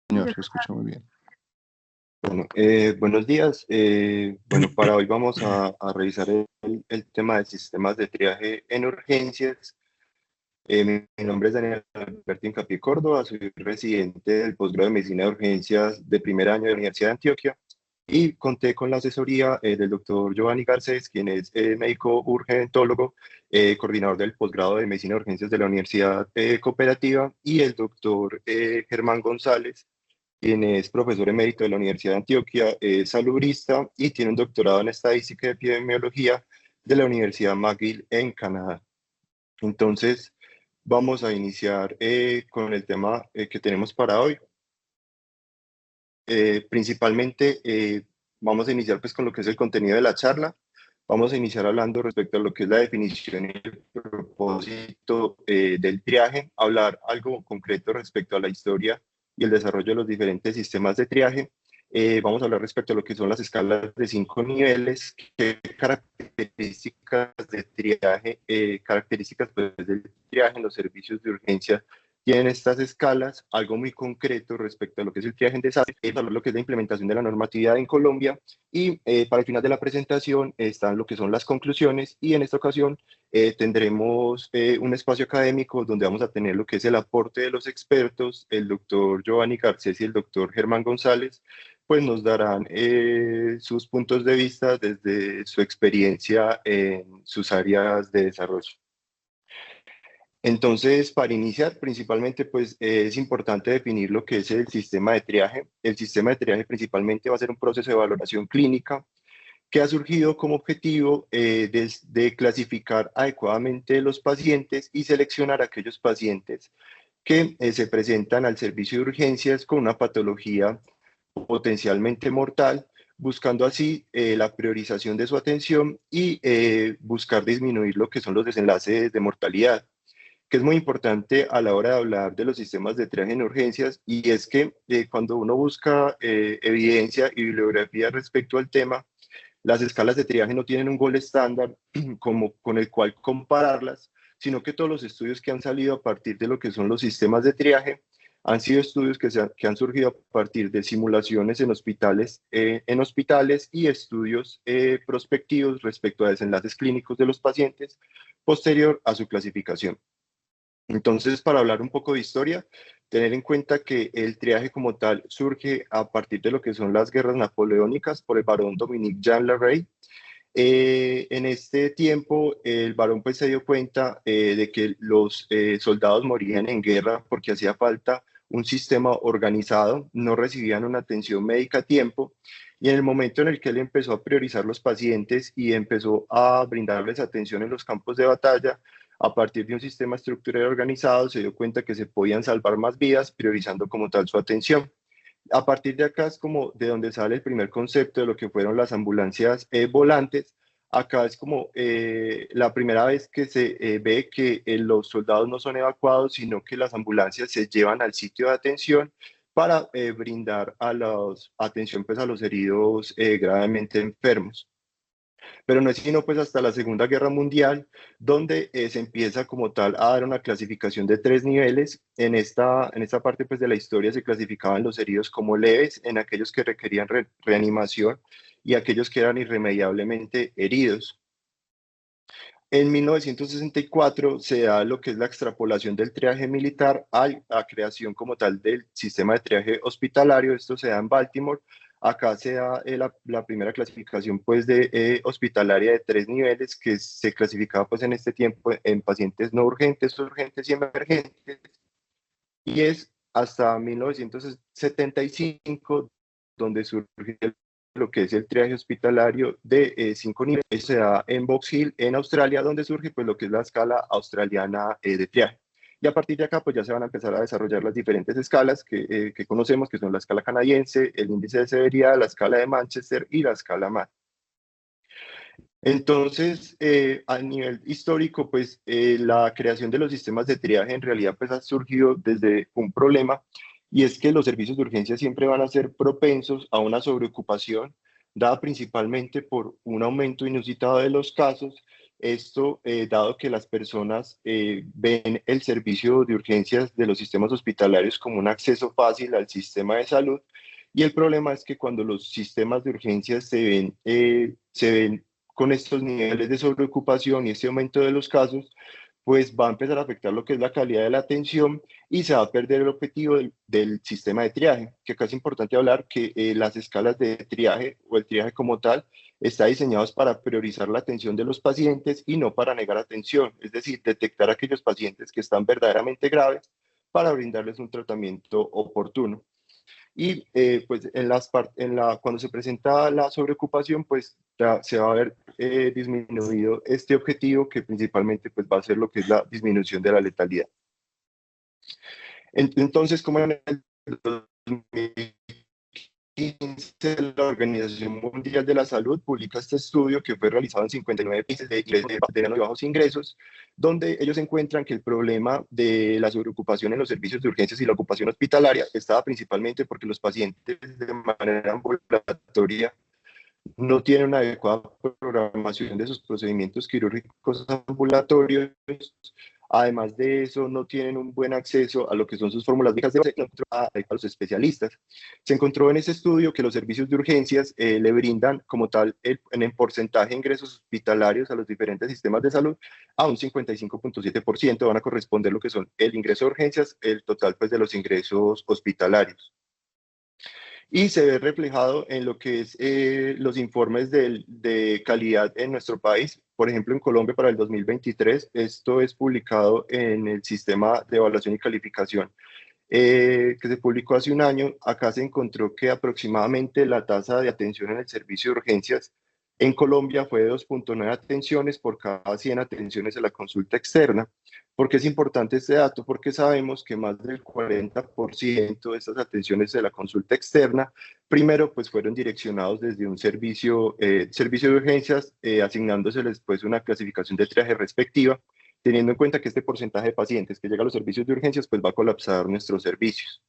Señor, se escucha muy bien. Bueno, buenos días. Bueno, para hoy vamos a revisar el tema de sistemas de triaje en urgencias. Mi nombre es Daniel Alberto Incapié Córdoba, soy residente del posgrado de Medicina de Urgencias de primer año de la Universidad de Antioquia y conté con la asesoría del doctor Giovanni Garcés, quien es médico urgentólogo, coordinador del posgrado de Medicina de Urgencias de la Universidad Cooperativa, y el doctor Germán González, quien es profesor emérito de la Universidad de Antioquia, es salubrista y tiene un doctorado en estadística y epidemiología de la Universidad McGill en Canadá. Entonces, vamos a iniciar con el tema que tenemos para hoy. Principalmente, vamos a iniciar pues con lo que es el contenido de la charla. Vamos a iniciar hablando respecto a lo que es la definición y el propósito del triaje, hablar algo concreto respecto a la historia y el desarrollo de los diferentes sistemas de triaje. Vamos a hablar respecto a lo que son las escalas de 5 niveles, qué características de triaje, características pues, del triaje en los servicios de urgencia tienen estas escalas, algo muy concreto respecto a lo que es el triaje en desastre, lo que es la implementación de la normatividad en Colombia, y para el final de la presentación están lo que son las conclusiones, y en esta ocasión tendremos un espacio académico donde vamos a tener lo que es el aporte de los expertos, el doctor Giovanni Garcés y el doctor Germán González, pues nos darán sus puntos de vista desde su experiencia en sus áreas de desarrollo. Entonces, para iniciar, principalmente, pues es importante definir lo que es el sistema de triaje. El sistema de triaje principalmente va a ser un proceso de valoración clínica que ha surgido como objetivo de clasificar adecuadamente los pacientes y seleccionar aquellos pacientes que se presentan al servicio de urgencias con una patología potencialmente mortal, buscando así la priorización de su atención y buscar disminuir lo que son los desenlaces de mortalidad, que es muy importante a la hora de hablar de los sistemas de triaje en urgencias, y es que cuando uno busca evidencia y bibliografía respecto al tema, las escalas de triaje no tienen un gol estándar como con el cual compararlas, sino que todos los estudios que han salido a partir de lo que son los sistemas de triaje han sido estudios que han surgido a partir de simulaciones en hospitales y estudios prospectivos respecto a desenlaces clínicos de los pacientes posterior a su clasificación. Entonces, para hablar un poco de historia, tener en cuenta que el triaje como tal surge a partir de lo que son las guerras napoleónicas por el barón Dominique Jean Larrey. En este tiempo, el barón pues se dio cuenta de que los soldados morían en guerra porque hacía falta un sistema organizado, no recibían una atención médica a tiempo, y en el momento en el que él empezó a priorizar los pacientes y empezó a brindarles atención en los campos de batalla, a partir de un sistema estructural organizado, se dio cuenta que se podían salvar más vidas priorizando como tal su atención. A partir de acá es como de donde sale el primer concepto de lo que fueron las ambulancias volantes. Acá es como la primera vez que se ve que los soldados no son evacuados, sino que las ambulancias se llevan al sitio de atención para brindar atención pues, a los heridos gravemente enfermos. Pero no es sino pues hasta la Segunda Guerra Mundial donde se empieza como tal a dar una clasificación de 3 niveles. En esta parte pues de la historia se clasificaban los heridos como leves, en aquellos que requerían reanimación, y aquellos que eran irremediablemente heridos. En 1964 se da lo que es la extrapolación del triaje militar a la creación como tal del sistema de triaje hospitalario. Esto se da en Baltimore. Acá se da la primera clasificación pues de hospitalaria de 3 niveles, que se clasificaba pues en este tiempo en pacientes no urgentes, urgentes y emergentes, y es hasta 1975 donde surge lo que es el triaje hospitalario de 5 niveles. Eso se da en Box Hill, en Australia, donde surge pues lo que es la escala australiana de triaje. Y a partir de acá pues ya se van a empezar a desarrollar las diferentes escalas que conocemos, que son la escala canadiense, el índice de severidad, la escala de Manchester y la escala MAT. Entonces, a nivel histórico, pues la creación de los sistemas de triaje en realidad pues ha surgido desde un problema, y es que los servicios de urgencia siempre van a ser propensos a una sobreocupación, dada principalmente por un aumento inusitado de los casos Esto, dado que las personas ven el servicio de urgencias de los sistemas hospitalarios como un acceso fácil al sistema de salud, y el problema es que cuando los sistemas de urgencias se ven con estos niveles de sobreocupación y este aumento de los casos, pues va a empezar a afectar lo que es la calidad de la atención y se va a perder el objetivo del sistema de triaje, que acá es importante hablar que las escalas de triaje o el triaje como tal está diseñados para priorizar la atención de los pacientes y no para negar atención, es decir, detectar a aquellos pacientes que están verdaderamente graves para brindarles un tratamiento oportuno. Y pues cuando se presenta la sobreocupación, pues se va a ver disminuido este objetivo que principalmente pues, va a ser lo que es la disminución de la letalidad. Entonces, como en el 2015 la Organización Mundial de la Salud publica este estudio que fue realizado en 59 países de medianos y bajos ingresos, donde ellos encuentran que el problema de la sobreocupación en los servicios de urgencias y la ocupación hospitalaria estaba principalmente porque los pacientes de manera ambulatoria no tienen una adecuada programación de sus procedimientos quirúrgicos ambulatorios. Además de eso, no tienen un buen acceso a lo que son sus fórmulas viejas de base a los especialistas. Se encontró en ese estudio que los servicios de urgencias le brindan como tal en el porcentaje de ingresos hospitalarios a los diferentes sistemas de salud a un 55.7% van a corresponder lo que son el ingreso de urgencias, el total pues de los ingresos hospitalarios. Y se ve reflejado en lo que es los informes de calidad en nuestro país. Por ejemplo, en Colombia para el 2023, esto es publicado en el sistema de evaluación y calificación que se publicó hace un año. Acá se encontró que aproximadamente la tasa de atención en el servicio de urgencias en Colombia fue de 2.9 atenciones por cada 100 atenciones a la consulta externa. ¿Por qué es importante este dato? Porque sabemos que más del 40% de estas atenciones de la consulta externa, primero, pues fueron direccionados desde un servicio de urgencias, asignándoseles pues una clasificación de triaje respectiva, teniendo en cuenta que este porcentaje de pacientes que llega a los servicios de urgencias pues va a colapsar nuestros servicios.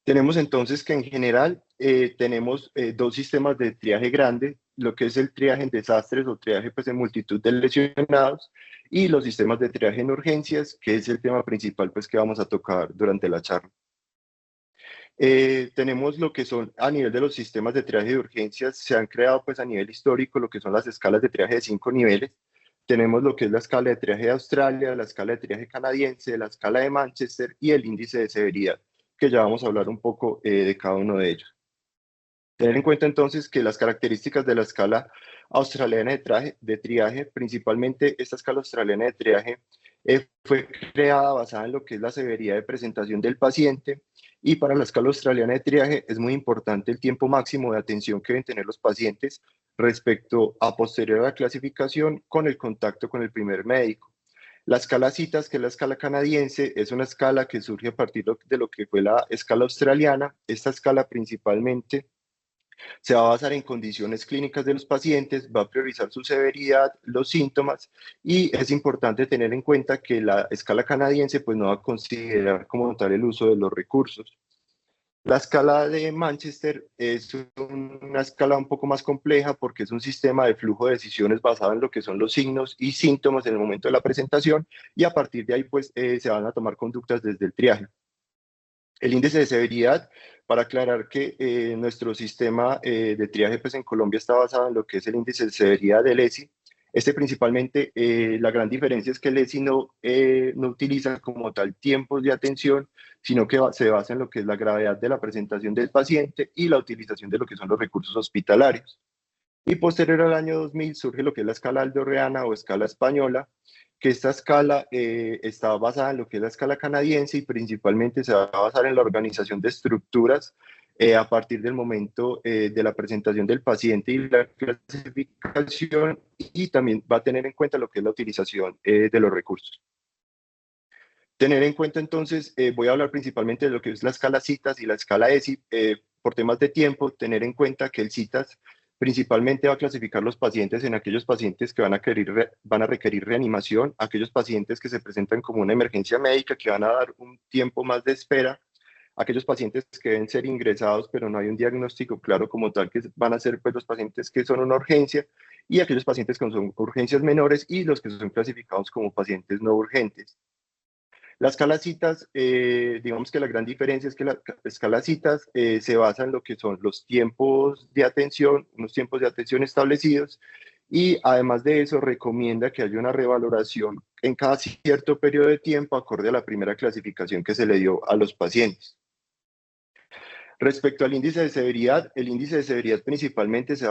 Tenemos entonces que en general tenemos dos sistemas de triaje grande, lo que es el triaje en desastres o triaje pues en multitud de lesionados y los sistemas de triaje en urgencias, que es el tema principal pues que vamos a tocar durante la charla. Tenemos lo que son a nivel de los sistemas de triaje de urgencias, se han creado pues a nivel histórico lo que son las escalas de triaje de 5 niveles. Tenemos lo que es la escala de triaje de Australia, la escala de triaje canadiense, la escala de Manchester y el índice de severidad, que ya vamos a hablar un poco de cada uno de ellos. Tener en cuenta entonces que las características de la escala australiana de triaje, principalmente esta escala australiana de triaje, fue creada basada en lo que es la severidad de presentación del paciente, y para la escala australiana de triaje es muy importante el tiempo máximo de atención que deben tener los pacientes respecto a posterior a la clasificación con el contacto con el primer médico. La escala CITAS, que es la escala canadiense, es una escala que surge a partir de lo que fue la escala australiana. Esta escala principalmente se va a basar en condiciones clínicas de los pacientes, va a priorizar su severidad, los síntomas, y es importante tener en cuenta que la escala canadiense pues no va a considerar como tal el uso de los recursos. La escala de Manchester es una escala un poco más compleja porque es un sistema de flujo de decisiones basado en lo que son los signos y síntomas en el momento de la presentación, y a partir de ahí pues se van a tomar conductas desde el triaje. El índice de severidad, para aclarar que nuestro sistema de triaje pues, en Colombia está basado en lo que es el índice de severidad del ESI. Este principalmente, la gran diferencia es que el ESI no utiliza como tal tiempos de atención, sino que se basa en lo que es la gravedad de la presentación del paciente y la utilización de lo que son los recursos hospitalarios. Y posterior al año 2000 surge lo que es la escala aldorreana o escala española, que esta escala está basada en lo que es la escala canadiense y principalmente se va a basar en la organización de estructuras a partir del momento de la presentación del paciente y la clasificación, y también va a tener en cuenta lo que es la utilización de los recursos. Tener en cuenta entonces, voy a hablar principalmente de lo que es la escala CITAS y la escala ESI. Por temas de tiempo, tener en cuenta que el CITAS principalmente va a clasificar los pacientes en aquellos pacientes que van a requerir reanimación, aquellos pacientes que se presentan como una emergencia médica, que van a dar un tiempo más de espera, aquellos pacientes que deben ser ingresados, pero no hay un diagnóstico claro como tal, que van a ser pues, los pacientes que son una urgencia, y aquellos pacientes que son urgencias menores y los que son clasificados como pacientes no urgentes. Las escala-citas, digamos que la gran diferencia es que la escala-citas se basa en lo que son los tiempos de atención, unos tiempos de atención establecidos, y además de eso recomienda que haya una revaloración en cada cierto periodo de tiempo acorde a la primera clasificación que se le dio a los pacientes. Respecto al índice de severidad, el índice de severidad principalmente se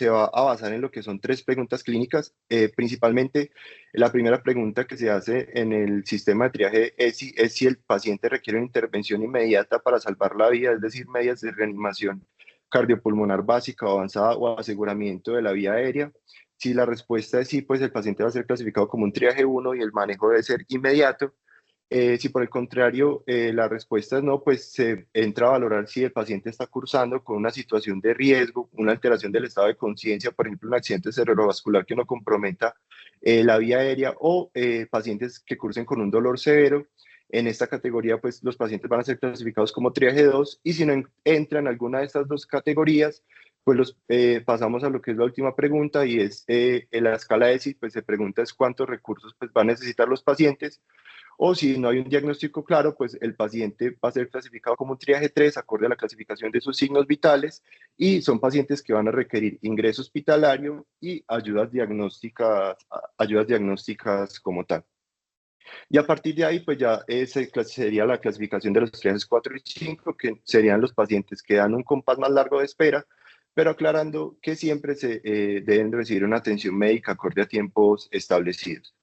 va a basar en lo que son tres preguntas clínicas. Principalmente, la primera pregunta que se hace en el sistema de triaje es si el paciente requiere una intervención inmediata para salvar la vida, es decir, medidas de reanimación cardiopulmonar básica o avanzada o aseguramiento de la vía aérea. Si la respuesta es sí, pues el paciente va a ser clasificado como un triaje 1 y el manejo debe ser inmediato. Si por el contrario la respuesta es no, pues se entra a valorar si el paciente está cursando con una situación de riesgo, una alteración del estado de conciencia, por ejemplo, un accidente cerebrovascular que no comprometa la vía aérea o pacientes que cursen con un dolor severo. En esta categoría, pues los pacientes van a ser clasificados como triaje 2 y si no entran en alguna de estas dos categorías, pues pasamos a lo que es la última pregunta y es en la escala ESI, pues se pregunta es cuántos recursos pues, van a necesitar los pacientes o si no hay un diagnóstico claro, pues el paciente va a ser clasificado como un triaje 3 acorde a la clasificación de sus signos vitales y son pacientes que van a requerir ingreso hospitalario y ayudas diagnósticas como tal. Y a partir de ahí, pues ya sería la clasificación de los triajes 4 y 5, que serían los pacientes que dan un compás más largo de espera, pero aclarando que siempre se deben recibir una atención médica acorde a tiempos establecidos.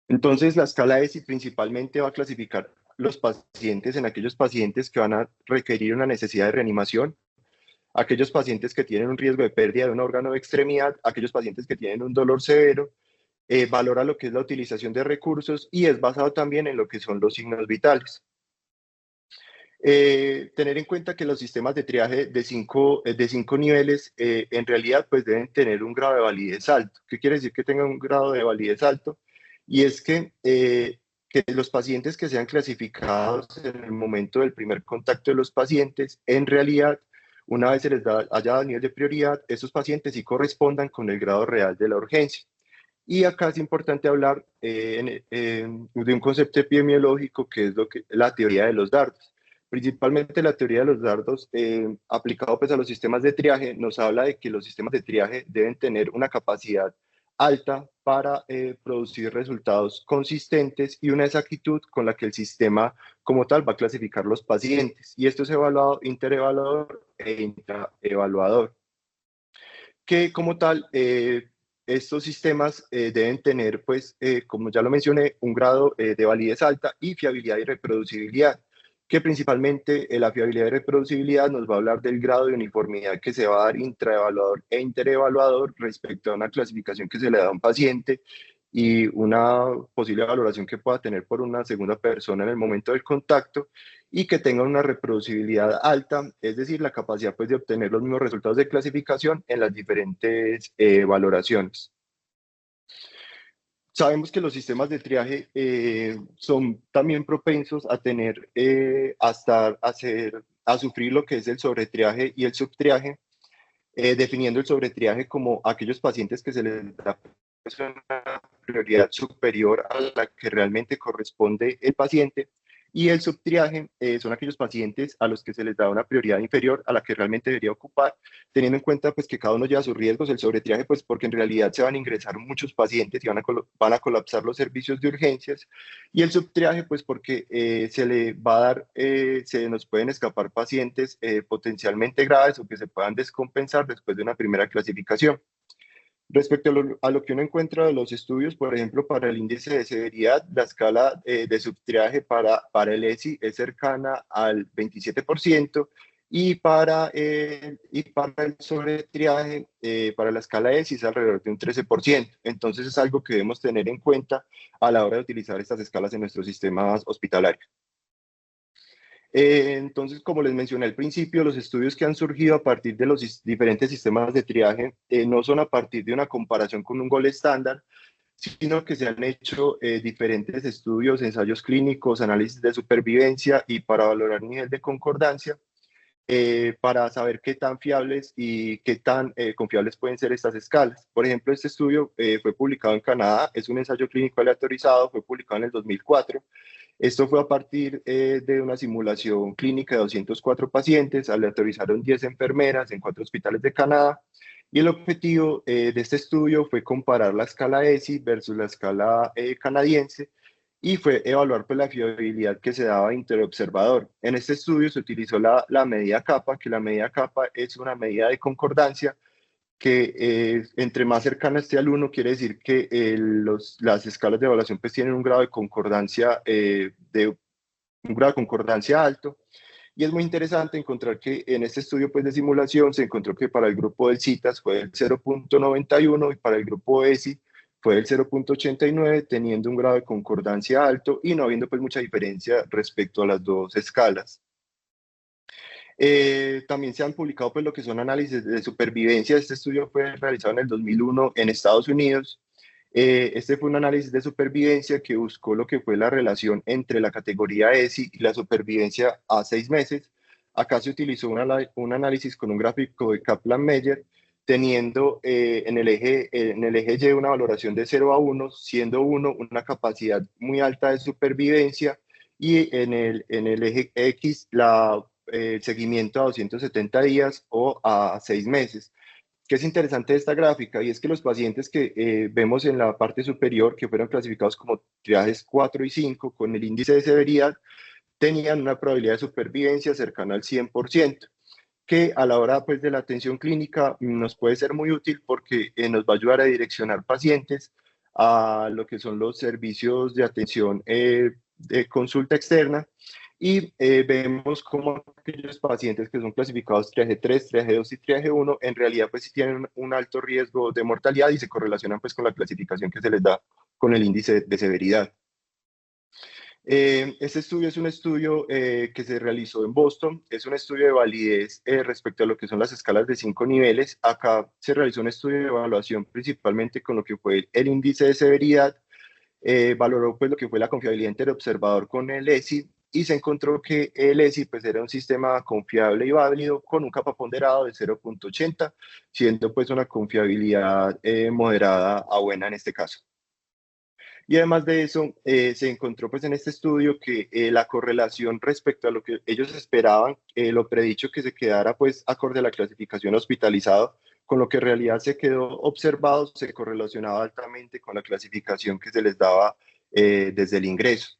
Entonces, la escala ESI principalmente va a clasificar los pacientes en aquellos pacientes que van a requerir una necesidad de reanimación, aquellos pacientes que tienen un riesgo de pérdida de un órgano de extremidad, aquellos pacientes que tienen un dolor severo, valora lo que es la utilización de recursos y es basado también en lo que son los signos vitales. Tener en cuenta que los sistemas de triaje de cinco niveles en realidad pues deben tener un grado de validez alto. ¿Qué quiere decir que tengan un grado de validez alto? Y es que los pacientes que sean clasificados en el momento del primer contacto de los pacientes, en realidad, una vez se les haya dado nivel de prioridad, esos pacientes sí correspondan con el grado real de la urgencia. Y acá es importante hablar de un concepto epidemiológico que es la teoría de los dardos. Principalmente la teoría de los dardos aplicado pues, a los sistemas de triaje nos habla de que los sistemas de triaje deben tener una capacidad alta para producir resultados consistentes y una exactitud con la que el sistema como tal va a clasificar los pacientes. Y esto es evaluado interevaluador e intraevaluador, que como tal estos sistemas deben tener, pues, como ya lo mencioné, un grado de validez alta y fiabilidad y reproducibilidad, que principalmente la fiabilidad y reproducibilidad nos va a hablar del grado de uniformidad que se va a dar intraevaluador e interevaluador respecto a una clasificación que se le da a un paciente y una posible valoración que pueda tener por una segunda persona en el momento del contacto y que tengan una reproducibilidad alta, es decir, la capacidad pues, de obtener los mismos resultados de clasificación en las diferentes valoraciones. Sabemos que los sistemas de triaje son también propensos a tener, a sufrir lo que es el sobretriaje y el subtriaje, definiendo el sobretriaje como aquellos pacientes que se les da pues, una prioridad superior a la que realmente corresponde el paciente, y el subtriaje son aquellos pacientes a los que se les da una prioridad inferior a la que realmente debería ocupar, teniendo en cuenta pues, que cada uno lleva sus riesgos. El sobretriaje, pues porque en realidad se van a ingresar muchos pacientes y van a colapsar los servicios de urgencias, y el subtriaje, pues porque se le va a dar, se nos pueden escapar pacientes potencialmente graves o que se puedan descompensar después de una primera clasificación. Respecto a lo que uno encuentra de los estudios, por ejemplo, para el índice de severidad, la escala de subtriaje para el ESI es cercana al 27% y para el sobretriaje, para la escala ESI es alrededor de un 13%. Entonces es algo que debemos tener en cuenta a la hora de utilizar estas escalas en nuestros sistemas hospitalarios. Entonces, como les mencioné al principio, los estudios que han surgido a partir de los diferentes sistemas de triaje no son a partir de una comparación con un gol estándar, sino que se han hecho diferentes estudios, ensayos clínicos, análisis de supervivencia y para valorar nivel de concordancia, para saber qué tan fiables y qué tan confiables pueden ser estas escalas. Por ejemplo, este estudio fue publicado en Canadá, es un ensayo clínico aleatorizado, fue publicado en el 2004. Esto fue a partir de una simulación clínica de 204 pacientes, aleatorizaron 10 enfermeras en 4 hospitales de Canadá, y el objetivo de este estudio fue comparar la escala ESI versus la escala canadiense, y fue evaluar pues, la fiabilidad que se daba interobservador. En este estudio se utilizó la medida kappa, que la medida kappa es una medida de concordancia que entre más cercana esté al 1, quiere decir que las escalas de evaluación pues, tienen un grado de concordancia, un grado de concordancia alto. Y es muy interesante encontrar que en este estudio pues, de simulación se encontró que para el grupo del CITAS fue el 0.91 y para el grupo ESI fue el 0.89, teniendo un grado de concordancia alto y no habiendo pues, mucha diferencia respecto a las dos escalas. También se han publicado pues, lo que son análisis de supervivencia. Este estudio fue realizado en el 2001 en Estados Unidos. Este fue un análisis de supervivencia que buscó lo que fue la relación entre la categoría ESI y la supervivencia a 6 meses. Acá se utilizó un análisis con un gráfico de Kaplan-Meier, teniendo en el eje Y una valoración de 0 a 1, siendo 1 una capacidad muy alta de supervivencia, y en el eje X el seguimiento a 270 días o a 6 meses. ¿Qué es interesante de esta gráfica? Y es que los pacientes que vemos en la parte superior, que fueron clasificados como triajes 4 y 5, con el índice de severidad, tenían una probabilidad de supervivencia cercana al 100%, que a la hora pues, de la atención clínica nos puede ser muy útil porque nos va a ayudar a direccionar pacientes a lo que son los servicios de atención de consulta externa, y vemos cómo aquellos pacientes que son clasificados triaje 3, triaje 2 y triaje 1 en realidad pues sí tienen un alto riesgo de mortalidad y se correlacionan pues con la clasificación que se les da con el índice de severidad. Este estudio es un estudio que se realizó en Boston, es un estudio de validez respecto a lo que son las escalas de 5 niveles. Acá se realizó un estudio de evaluación principalmente con lo que fue el índice de severidad, valoró pues lo que fue la confiabilidad interobservador con el ESI, y se encontró que el ESI pues era un sistema confiable y válido con un kappa ponderado de 0.80, siendo pues una confiabilidad moderada a buena en este caso. Y además de eso, se encontró pues en este estudio que la correlación respecto a lo que ellos esperaban, lo predicho que se quedara pues acorde a la clasificación hospitalizado, con lo que en realidad se quedó observado, se correlacionaba altamente con la clasificación que se les daba desde el ingreso.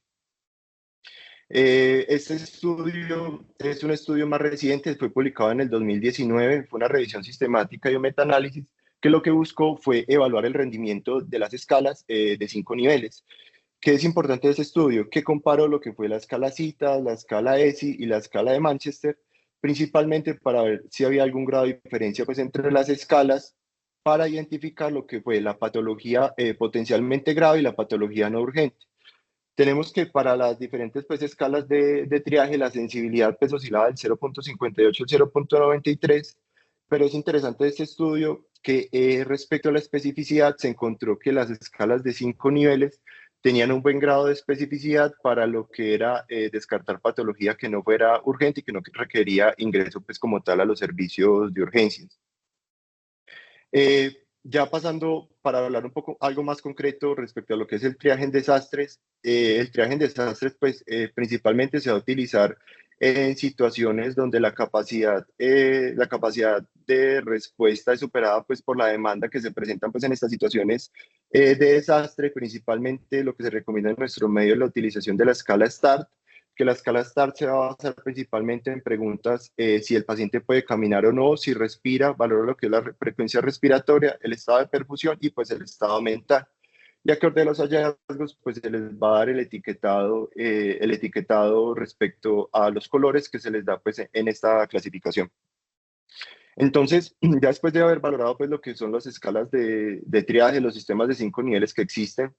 Este estudio es un estudio más reciente, fue publicado en el 2019, fue una revisión sistemática y un metaanálisis que lo que buscó fue evaluar el rendimiento de las escalas de 5 niveles. ¿Qué es importante de ese estudio? Que comparó lo que fue la escala CITA, la escala ESI y la escala de Manchester, principalmente para ver si había algún grado de diferencia pues, entre las escalas, para identificar lo que fue la patología potencialmente grave y la patología no urgente. Tenemos que para las diferentes pues, escalas de triaje, la sensibilidad pues, oscilaba del 0.58 al 0.93, pero es interesante este estudio que respecto a la especificidad se encontró que las escalas de 5 niveles tenían un buen grado de especificidad para lo que era descartar patología que no fuera urgente y que no requería ingreso pues, como tal a los servicios de urgencias. Ya pasando para hablar un poco algo más concreto respecto a lo que es el triaje en desastres, el triaje en desastres pues principalmente se va a utilizar en situaciones donde la capacidad de respuesta es superada pues por la demanda que se presentan pues en estas situaciones de desastre. Principalmente lo que se recomienda en nuestro medio es la utilización de la escala START, que la escala START se va a basar principalmente en preguntas si el paciente puede caminar o no, si respira, valora lo que es la frecuencia respiratoria, el estado de perfusión y pues el estado mental. Y acorde a los hallazgos, pues se les va a dar el etiquetado respecto a los colores que se les da pues en esta clasificación. Entonces, ya después de haber valorado pues lo que son las escalas de triaje, los sistemas de 5 niveles que existen,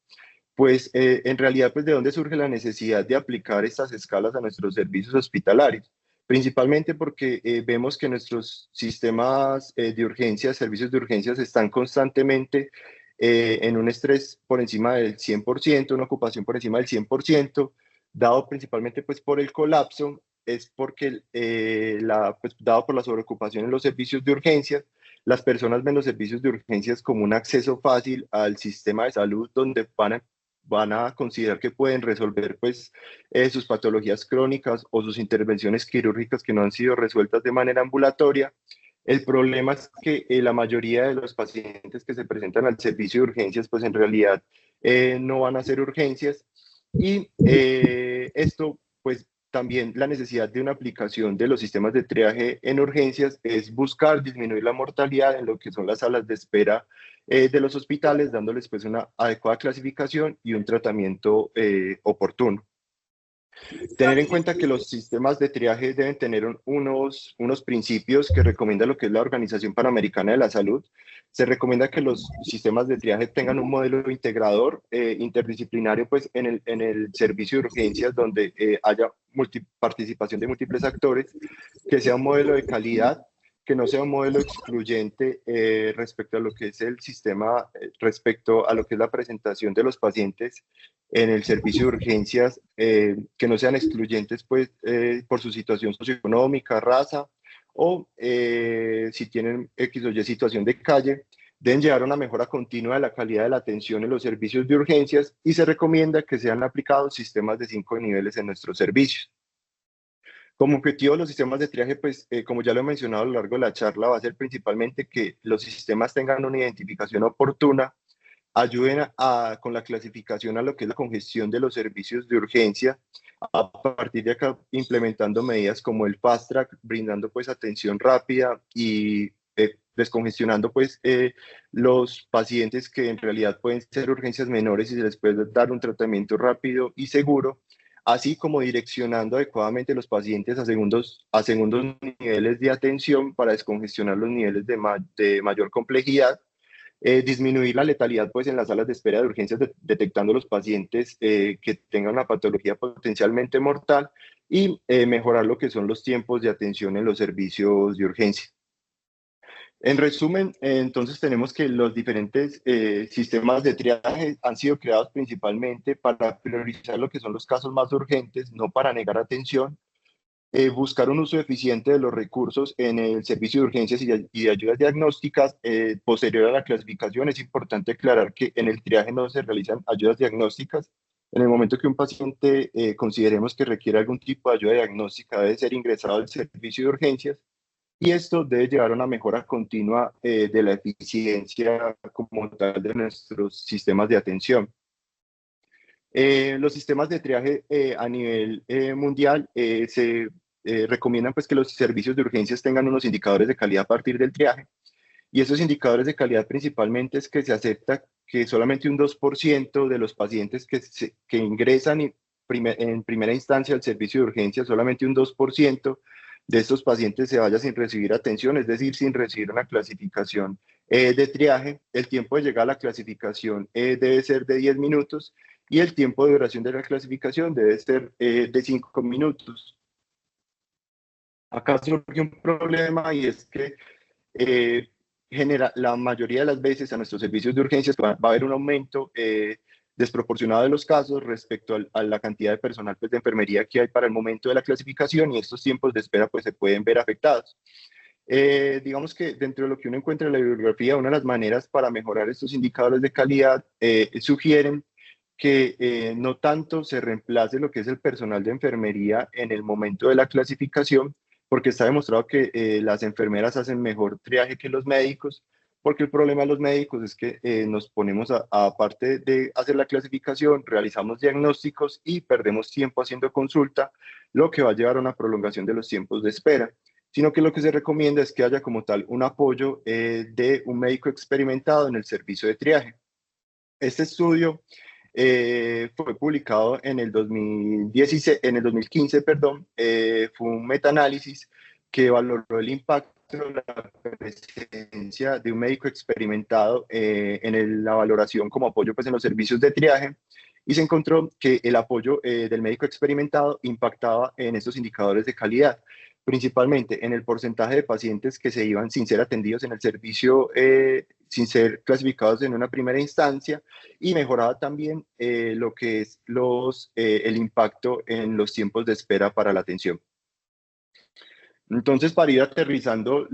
pues en realidad, pues de dónde surge la necesidad de aplicar estas escalas a nuestros servicios hospitalarios, principalmente porque vemos que nuestros sistemas de urgencias, servicios de urgencias están constantemente en un estrés por encima del 100%, una ocupación por encima del 100%, dado principalmente pues por el colapso, es porque, pues, dado por la sobreocupación en los servicios de urgencias, las personas ven los servicios de urgencias como un acceso fácil al sistema de salud donde van a considerar que pueden resolver pues sus patologías crónicas o sus intervenciones quirúrgicas que no han sido resueltas de manera ambulatoria. El problema es que la mayoría de los pacientes que se presentan al servicio de urgencias pues en realidad no van a hacer urgencias y esto pues también la necesidad de una aplicación de los sistemas de triaje en urgencias es buscar disminuir la mortalidad en lo que son las salas de espera de los hospitales, dándoles pues una adecuada clasificación y un tratamiento oportuno. Tener en cuenta que los sistemas de triaje deben tener unos principios que recomienda lo que es la Organización Panamericana de la Salud. Se recomienda que los sistemas de triaje tengan un modelo integrador, interdisciplinario, pues en el servicio de urgencias donde haya participación de múltiples actores, que sea un modelo de calidad, que no sea un modelo excluyente respecto a lo que es el sistema, respecto a lo que es la presentación de los pacientes en el servicio de urgencias, que no sean excluyentes pues, por su situación socioeconómica, raza, o si tienen X o Y situación de calle, deben llevar una mejora continua de la calidad de la atención en los servicios de urgencias y se recomienda que sean aplicados sistemas de 5 niveles en nuestros servicios. Como objetivo, los sistemas de triaje, pues, como ya lo he mencionado a lo largo de la charla, va a ser principalmente que los sistemas tengan una identificación oportuna, ayuden con la clasificación a lo que es la congestión de los servicios de urgencia, a partir de acá implementando medidas como el fast track, brindando pues atención rápida y descongestionando pues los pacientes que en realidad pueden ser urgencias menores y se les puede dar un tratamiento rápido y seguro, así como direccionando adecuadamente los pacientes a segundos niveles de atención para descongestionar los niveles de mayor complejidad, disminuir la letalidad pues, en las salas de espera de urgencias, detectando los pacientes que tengan una patología potencialmente mortal y mejorar lo que son los tiempos de atención en los servicios de urgencia. En resumen, entonces tenemos que los diferentes sistemas de triaje han sido creados principalmente para priorizar lo que son los casos más urgentes, no para negar atención, buscar un uso eficiente de los recursos en el servicio de urgencias y de ayudas diagnósticas. Posterior a la clasificación, es importante aclarar que en el triaje no se realizan ayudas diagnósticas. En el momento que un paciente consideremos que requiere algún tipo de ayuda diagnóstica, debe ser ingresado al servicio de urgencias y esto debe llevar a una mejora continua de la eficiencia como tal de nuestros sistemas de atención. Los sistemas de triaje a nivel mundial se recomiendan pues, que los servicios de urgencias tengan unos indicadores de calidad a partir del triaje. Y esos indicadores de calidad principalmente es que se acepta que solamente un 2% de los pacientes que ingresan en primera instancia al servicio de urgencias, solamente un 2% de estos pacientes se vaya sin recibir atención, es decir, sin recibir una clasificación de triaje. El tiempo de llegar a la clasificación debe ser de 10 minutos y el tiempo de duración de la clasificación debe ser de 5 minutos. Acá surge un problema y es que la mayoría de las veces a nuestros servicios de urgencias va a haber un aumento desproporcionado de los casos respecto a la cantidad de personal pues, de enfermería que hay para el momento de la clasificación y estos tiempos de espera pues, se pueden ver afectados. Digamos que dentro de lo que uno encuentra en la bibliografía, una de las maneras para mejorar estos indicadores de calidad sugieren que no tanto se reemplace lo que es el personal de enfermería en el momento de la clasificación, porque está demostrado que las enfermeras hacen mejor triaje que los médicos, porque el problema de los médicos es que nos ponemos aparte de hacer la clasificación, realizamos diagnósticos y perdemos tiempo haciendo consulta, lo que va a llevar a una prolongación de los tiempos de espera, sino que lo que se recomienda es que haya como tal un apoyo de un médico experimentado en el servicio de triaje. Este estudio fue publicado en el 2016, en el 2015, perdón, fue un metaanálisis que valoró el impacto de la presencia de un médico experimentado la valoración como apoyo pues, en los servicios de triaje y se encontró que el apoyo del médico experimentado impactaba en estos indicadores de calidad, principalmente en el porcentaje de pacientes que se iban sin ser atendidos en el servicio, sin ser clasificados en una primera instancia, y mejoraba también lo que es el impacto en los tiempos de espera para la atención. Entonces, para ir aterrizando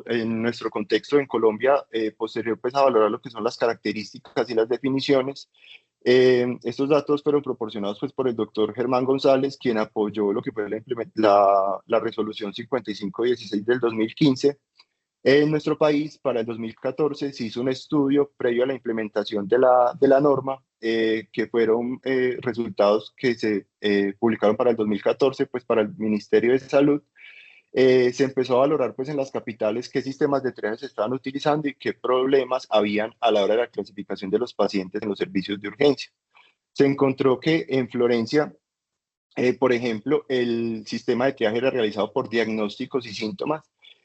en nuestro contexto en Colombia, posterior pues, a valorar lo que son las características y las definiciones, estos datos fueron proporcionados pues, por el doctor Germán González, quien apoyó lo que fue la resolución 5516 del 2015. En nuestro país, para el 2014, se hizo un estudio previo a la implementación de la norma, que fueron resultados que se publicaron para el 2014, pues para el Ministerio de Salud. Se empezó a valorar pues en las capitales qué sistemas de triaje se estaban utilizando y qué problemas habían a la hora de la clasificación de los pacientes en los servicios de urgencia. Se encontró que en Florencia, por ejemplo, el sistema de triaje era realizado por diagnósticos y síntomas.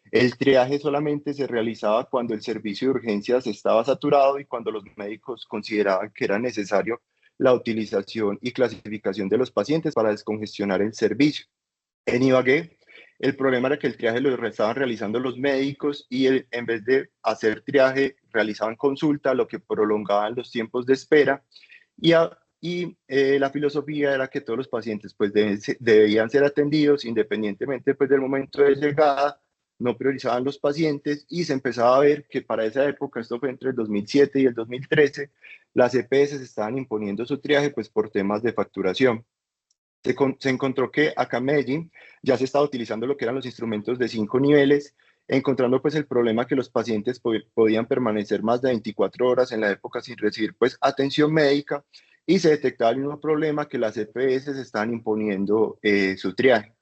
El triaje solamente se realizaba cuando el servicio de urgencias estaba saturado y cuando los médicos consideraban que era necesario la utilización y clasificación de los pacientes para descongestionar el servicio. En Ibagué, el problema era que el triaje lo estaban realizando los médicos y en vez de hacer triaje, realizaban consulta, lo que prolongaban los tiempos de espera. La filosofía era que todos los pacientes pues, debían ser atendidos independientemente pues, del momento de llegada, no priorizaban los pacientes y se empezaba a ver que para esa época, esto fue entre el 2007 y el 2013, las EPS estaban imponiendo su triaje pues, por temas de facturación. Se encontró que acá en Medellín ya se estaba utilizando lo que eran los instrumentos de 5 niveles, encontrando pues el problema que los pacientes podían permanecer más de 24 horas en la época sin recibir pues atención médica, y se detectaba el mismo problema que las EPS estaban imponiendo su triaje.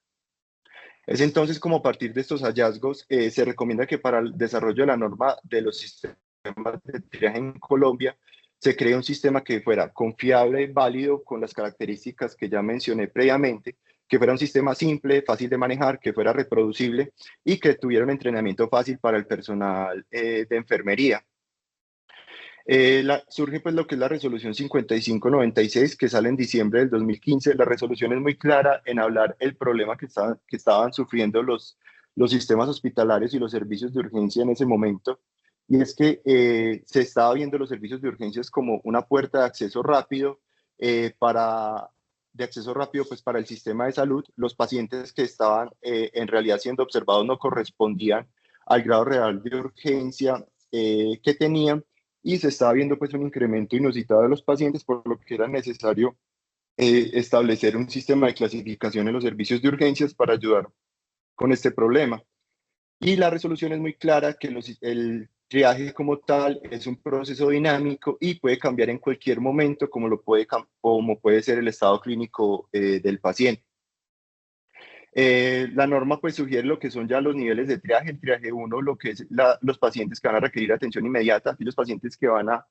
Es entonces como a partir de estos hallazgos se recomienda que para el desarrollo de la norma de los sistemas de triaje en Colombia se cree un sistema que fuera confiable, válido, con las características que ya mencioné previamente, que fuera un sistema simple, fácil de manejar, que fuera reproducible y que tuviera un entrenamiento fácil para el personal de enfermería. Surge pues lo que es la resolución 5596 que sale en diciembre del 2015. La resolución es muy clara en hablar el problema que estaban sufriendo los sistemas hospitalarios y los servicios de urgencia en ese momento. Y es que se estaba viendo los servicios de urgencias como una puerta de acceso rápido pues para el sistema de salud. Los pacientes que estaban en realidad siendo observados no correspondían al grado real de urgencia que tenían, y se estaba viendo pues un incremento inusitado de los pacientes, por lo que era necesario establecer un sistema de clasificación en los servicios de urgencias para ayudar con este problema. Y la resolución es muy clara que el triaje como tal es un proceso dinámico y puede cambiar en cualquier momento, como puede ser el estado clínico del paciente. La norma pues sugiere lo que son ya los niveles de triaje. El triaje 1, lo que es los pacientes que van a requerir atención inmediata, y los pacientes que van a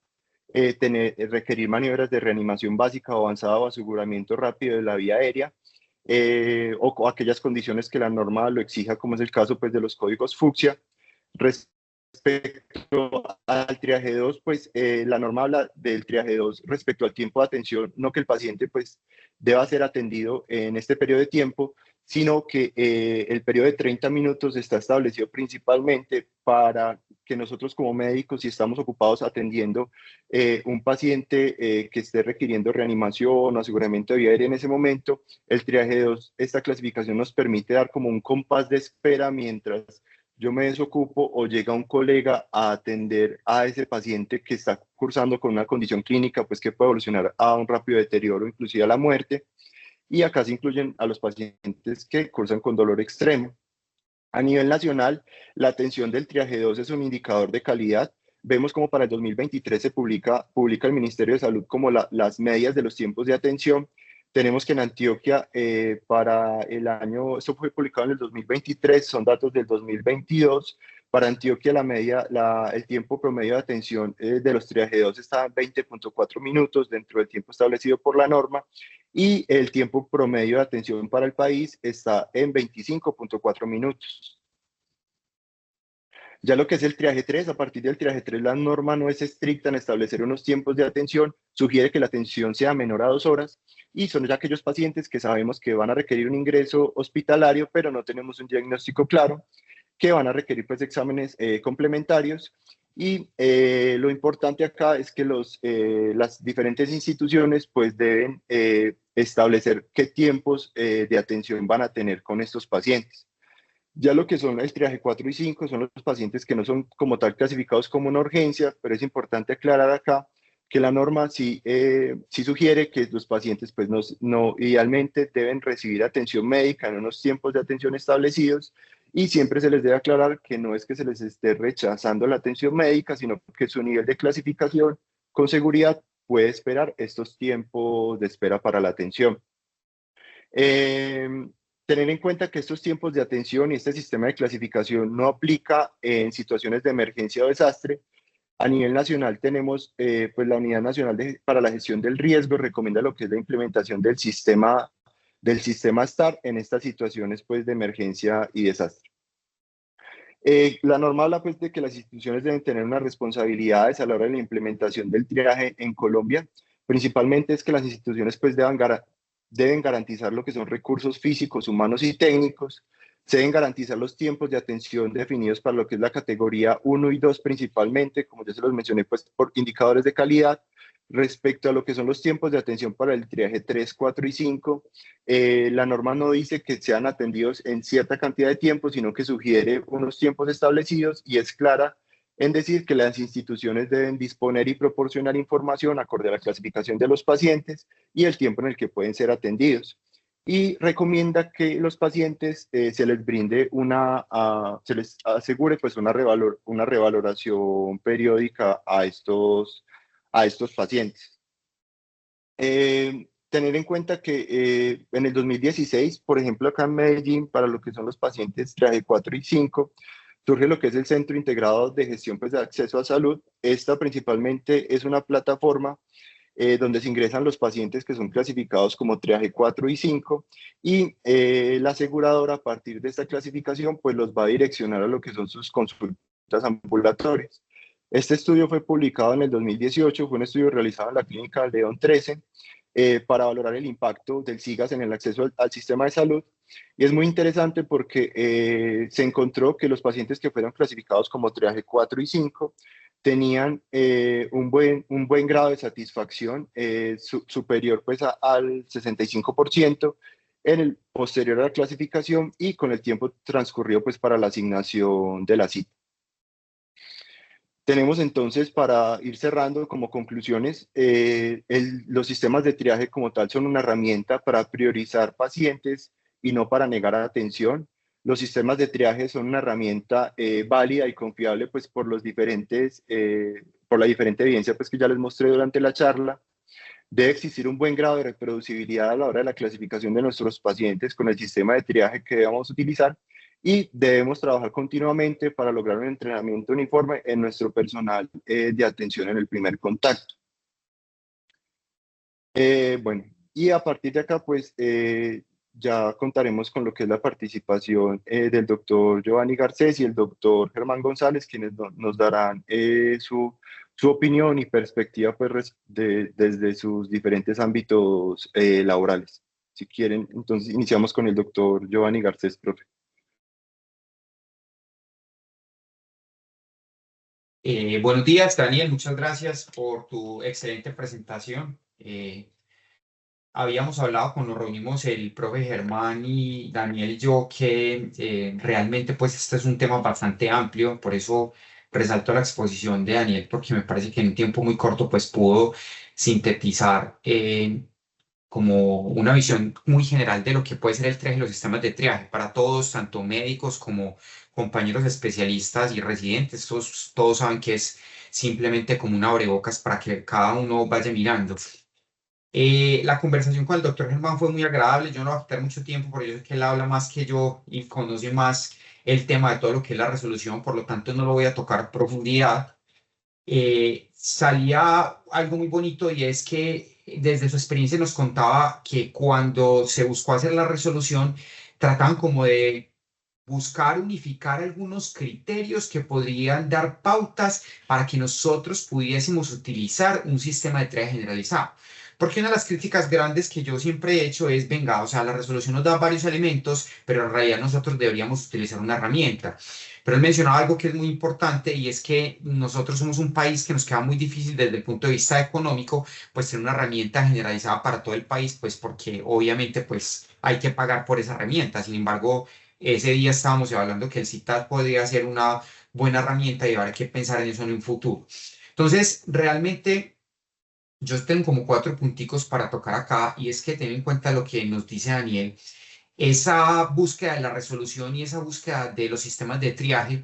requerir maniobras de reanimación básica o avanzada o aseguramiento rápido de la vía aérea, o aquellas condiciones que la norma lo exija, como es el caso pues, de los códigos fucsia. Respecto al triaje 2, pues la norma habla del triaje 2 respecto al tiempo de atención, no que el paciente pues deba ser atendido en este periodo de tiempo, sino que el periodo de 30 minutos está establecido principalmente para que nosotros como médicos, si estamos ocupados atendiendo un paciente que esté requiriendo reanimación o aseguramiento de vía aérea en ese momento, el triaje 2, esta clasificación nos permite dar como un compás de espera mientras yo me desocupo o llega un colega a atender a ese paciente que está cursando con una condición clínica, pues que puede evolucionar a un rápido deterioro, inclusive a la muerte. Y acá se incluyen a los pacientes que cursan con dolor extremo. A nivel nacional, la atención del triaje 2 es un indicador de calidad. Vemos como para el 2023 se publica el Ministerio de Salud como las medias de los tiempos de atención. Tenemos que en Antioquia, para el año, esto fue publicado en el 2023, son datos del 2022. Para Antioquia, el tiempo promedio de atención de los triaje 2 está en 20.4 minutos dentro del tiempo establecido por la norma, y el tiempo promedio de atención para el país está en 25.4 minutos. Ya lo que es el triaje 3, a partir del triaje 3 la norma no es estricta en establecer unos tiempos de atención, sugiere que la atención sea menor a 2 horas, y son ya aquellos pacientes que sabemos que van a requerir un ingreso hospitalario, pero no tenemos un diagnóstico claro, que van a requerir pues exámenes complementarios, Y lo importante acá es que las diferentes instituciones pues deben establecer qué tiempos de atención van a tener con estos pacientes. Ya lo que son el triaje 4 y 5 son los pacientes que no son como tal clasificados como una urgencia, pero es importante aclarar acá que la norma sí sugiere que los pacientes pues no idealmente deben recibir atención médica en unos tiempos de atención establecidos y siempre se les debe aclarar que no es que se les esté rechazando la atención médica, sino que su nivel de clasificación con seguridad puede esperar estos tiempos de espera para la atención. Eh, Tener en cuenta que estos tiempos de atención y este sistema de clasificación no aplica en situaciones de emergencia o desastre. A nivel nacional tenemos, pues la Unidad Nacional para la Gestión del Riesgo recomienda lo que es la implementación del sistema STAR en estas situaciones pues de emergencia y desastre. La norma habla pues de que las instituciones deben tener unas responsabilidades a la hora de la implementación del triaje en Colombia. Principalmente es que las instituciones pues deben garantizar lo que son recursos físicos, humanos y técnicos. Se deben garantizar los tiempos de atención definidos para lo que es la categoría 1 y 2 principalmente, como ya se los mencioné, pues por indicadores de calidad. Respecto a lo que son los tiempos de atención para el triaje 3, 4 y 5, la norma no dice que sean atendidos en cierta cantidad de tiempo, sino que sugiere unos tiempos establecidos y es clara en decir que las instituciones deben disponer y proporcionar información acorde a la clasificación de los pacientes y el tiempo en el que pueden ser atendidos. Y recomienda que los pacientes se les brinde se les asegure pues una revaloración periódica a estos pacientes. Tener en cuenta que en el 2016, por ejemplo, acá en Medellín, para lo que son los pacientes traje 4 y 5, surge lo que es el Centro Integrado de Gestión pues, de Acceso a Salud. Esta principalmente es una plataforma donde se ingresan los pacientes que son clasificados como triaje 4 y 5 y la aseguradora a partir de esta clasificación pues los va a direccionar a lo que son sus consultas ambulatorias. Este estudio fue publicado en el 2018, fue un estudio realizado en la Clínica León 13 para valorar el impacto del SIGAS en el acceso al sistema de salud. Y es muy interesante porque se encontró que los pacientes que fueron clasificados como triaje 4 y 5 tenían un buen grado de satisfacción superior pues al 65% en el posterior a la clasificación y con el tiempo transcurrido pues para la asignación de la cita. Tenemos entonces, para ir cerrando como conclusiones, los sistemas de triaje como tal son una herramienta para priorizar pacientes y no para negar atención. Los sistemas de triaje son una herramienta válida y confiable pues, por la diferente evidencia pues, que ya les mostré durante la charla. Debe existir un buen grado de reproducibilidad a la hora de la clasificación de nuestros pacientes con el sistema de triaje que debamos utilizar y debemos trabajar continuamente para lograr un entrenamiento uniforme en nuestro personal de atención en el primer contacto. Bueno, y a partir de acá, pues ya contaremos con lo que es la participación del doctor Giovanni Garcés y el doctor Germán González, quienes nos darán su opinión y perspectiva pues, desde sus diferentes ámbitos laborales. Si quieren, entonces iniciamos con el doctor Giovanni Garcés, profe. Buenos días, Daniel. Muchas gracias por tu excelente presentación. Habíamos hablado cuando nos reunimos el profe Germán y Daniel y yo que realmente pues este es un tema bastante amplio, por eso resalto la exposición de Daniel porque me parece que en un tiempo muy corto pues pudo sintetizar como una visión muy general de lo que puede ser el triaje y los sistemas de triaje para todos, tanto médicos como compañeros especialistas y residentes. Todos saben que es simplemente como un abrebocas para que cada uno vaya mirando. La conversación con el doctor Germán fue muy agradable. Yo no voy a quitar mucho tiempo porque yo sé que él habla más que yo y conoce más el tema de todo lo que es la resolución, por lo tanto no lo voy a tocar a profundidad. Salía algo muy bonito y es que desde su experiencia nos contaba que cuando se buscó hacer la resolución, trataban como de buscar unificar algunos criterios que podrían dar pautas para que nosotros pudiésemos utilizar un sistema de triaje generalizado. Porque una de las críticas grandes que yo siempre he hecho es, venga, o sea, la resolución nos da varios elementos, pero en realidad nosotros deberíamos utilizar una herramienta. Pero él mencionaba algo que es muy importante y es que nosotros somos un país que nos queda muy difícil desde el punto de vista económico, pues tener una herramienta generalizada para todo el país, pues porque obviamente pues hay que pagar por esa herramienta. Sin embargo, ese día estábamos hablando que el CITAD podría ser una buena herramienta y habrá que pensar en eso en un futuro. Entonces, realmente yo tengo como cuatro punticos para tocar acá y es que ten en cuenta lo que nos dice Daniel, esa búsqueda de la resolución y esa búsqueda de los sistemas de triaje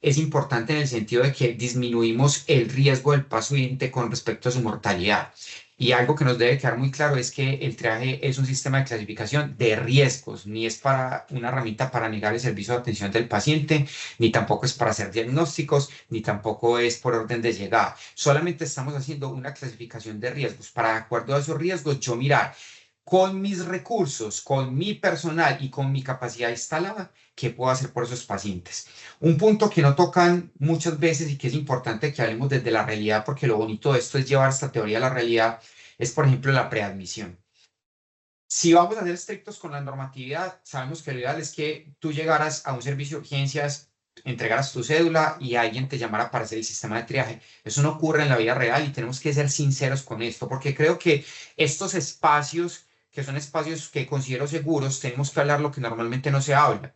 es importante en el sentido de que disminuimos el riesgo del paciente con respecto a su mortalidad. Y algo que nos debe quedar muy claro es que el triaje es un sistema de clasificación de riesgos, ni es para una herramienta para negar el servicio de atención del paciente, ni tampoco es para hacer diagnósticos, ni tampoco es por orden de llegada. Solamente estamos haciendo una clasificación de riesgos. Para, de acuerdo a esos riesgos, yo mirar con mis recursos, con mi personal y con mi capacidad instalada, qué puedo hacer por esos pacientes. Un punto que no tocan muchas veces y que es importante que hablemos desde la realidad, porque lo bonito de esto es llevar esta teoría a la realidad, es por ejemplo la preadmisión. Si vamos a ser estrictos con la normatividad, sabemos que lo ideal es que tú llegaras a un servicio de urgencias, entregaras tu cédula y alguien te llamara para hacer el sistema de triaje. Eso no ocurre en la vida real y tenemos que ser sinceros con esto, porque creo que estos espacios, que son espacios que considero seguros, tenemos que hablar lo que normalmente no se habla.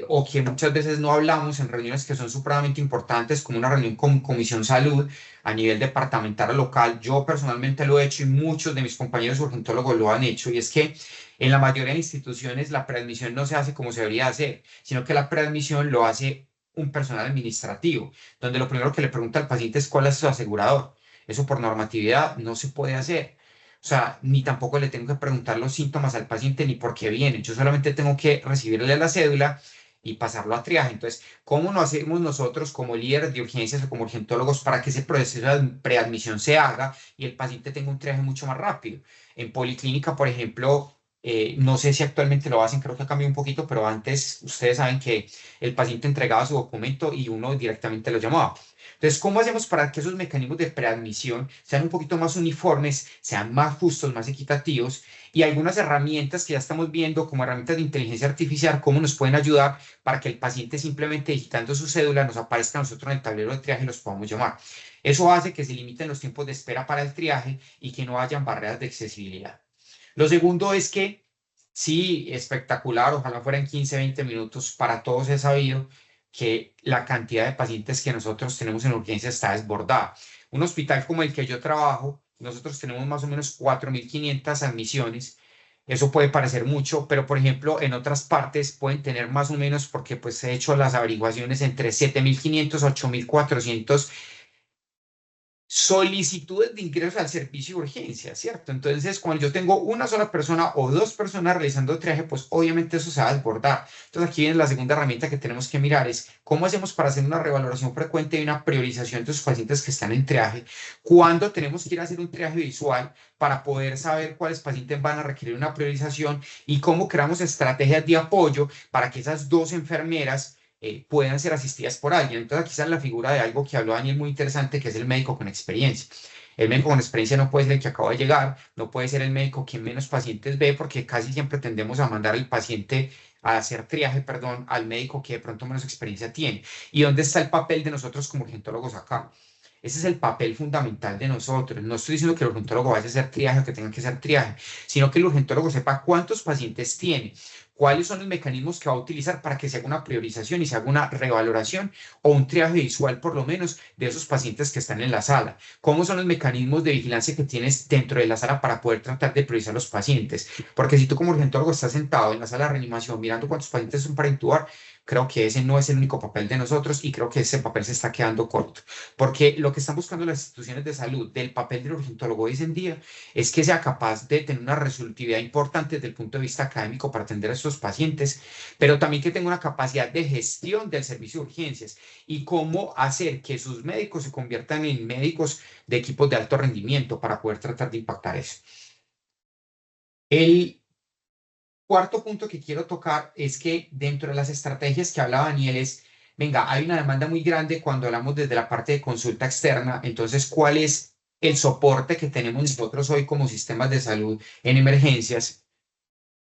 O que muchas veces no hablamos en reuniones que son supremamente importantes, como una reunión con Comisión Salud a nivel departamental o local. Yo personalmente lo he hecho y muchos de mis compañeros urgentólogos lo han hecho, y es que en la mayoría de instituciones la preadmisión no se hace como se debería hacer, sino que la preadmisión lo hace un personal administrativo, donde lo primero que le pregunta al paciente es cuál es su asegurador. Eso por normatividad no se puede hacer. O sea, ni tampoco le tengo que preguntar los síntomas al paciente ni por qué viene. Yo solamente tengo que recibirle la cédula y pasarlo a triaje. Entonces, ¿cómo no hacemos nosotros como líderes de urgencias o como urgentólogos para que ese proceso de preadmisión se haga y el paciente tenga un triaje mucho más rápido? En policlínica, por ejemplo, no sé si actualmente lo hacen, creo que ha cambiado un poquito, pero antes ustedes saben que el paciente entregaba su documento y uno directamente lo llamaba. Entonces, ¿cómo hacemos para que esos mecanismos de preadmisión sean un poquito más uniformes, sean más justos, más equitativos? Y algunas herramientas que ya estamos viendo, como herramientas de inteligencia artificial, cómo nos pueden ayudar para que el paciente simplemente digitando su cédula nos aparezca a nosotros en el tablero de triaje y los podamos llamar. Eso hace que se limiten los tiempos de espera para el triaje y que no hayan barreras de accesibilidad. Lo segundo es que, sí, espectacular, ojalá fueran 15, 20 minutos, para todos es sabido que la cantidad de pacientes que nosotros tenemos en urgencia está desbordada. Un hospital como el que yo trabajo, nosotros tenemos más o menos 4.500 admisiones. Eso puede parecer mucho, pero por ejemplo, en otras partes pueden tener más o menos, porque pues he hecho las averiguaciones, entre 7.500 a 8.400 solicitudes de ingreso al servicio de urgencia, ¿cierto? Entonces, cuando yo tengo una sola persona o dos personas realizando triaje, pues obviamente eso se va a desbordar. Entonces, aquí viene la segunda herramienta que tenemos que mirar, es cómo hacemos para hacer una revaloración frecuente y una priorización de los pacientes que están en triaje, cuándo tenemos que ir a hacer un triaje visual para poder saber cuáles pacientes van a requerir una priorización y cómo creamos estrategias de apoyo para que esas dos enfermeras puedan ser asistidas por alguien. Entonces aquí está la figura de algo que habló Daniel muy interesante, que es el médico con experiencia. El médico con experiencia no puede ser el que acaba de llegar, no puede ser el médico que menos pacientes ve, porque casi siempre tendemos a mandar al paciente a hacer triaje, perdón, al médico que de pronto menos experiencia tiene. ¿Y dónde está el papel de nosotros como urgentólogos acá? Ese es el papel fundamental de nosotros. No estoy diciendo que el urgentólogo vaya a hacer triaje o que tenga que hacer triaje, sino que el urgentólogo sepa cuántos pacientes tiene, cuáles son los mecanismos que va a utilizar para que se haga una priorización y se haga una revaloración o un triaje visual, por lo menos, de esos pacientes que están en la sala. ¿Cómo son los mecanismos de vigilancia que tienes dentro de la sala para poder tratar de priorizar los pacientes? Porque si tú como urgentólogo estás sentado en la sala de reanimación mirando cuántos pacientes son para intubar, creo que ese no es el único papel de nosotros y creo que ese papel se está quedando corto. Porque lo que están buscando las instituciones de salud del papel del urgentólogo hoy en día es que sea capaz de tener una resolutividad importante desde el punto de vista académico para atender a estos pacientes, pero también que tenga una capacidad de gestión del servicio de urgencias y cómo hacer que sus médicos se conviertan en médicos de equipos de alto rendimiento para poder tratar de impactar eso. El cuarto punto que quiero tocar es que dentro de las estrategias que hablaba Daniel es, venga, hay una demanda muy grande cuando hablamos desde la parte de consulta externa, entonces, ¿cuál es el soporte que tenemos nosotros hoy como sistemas de salud en emergencias?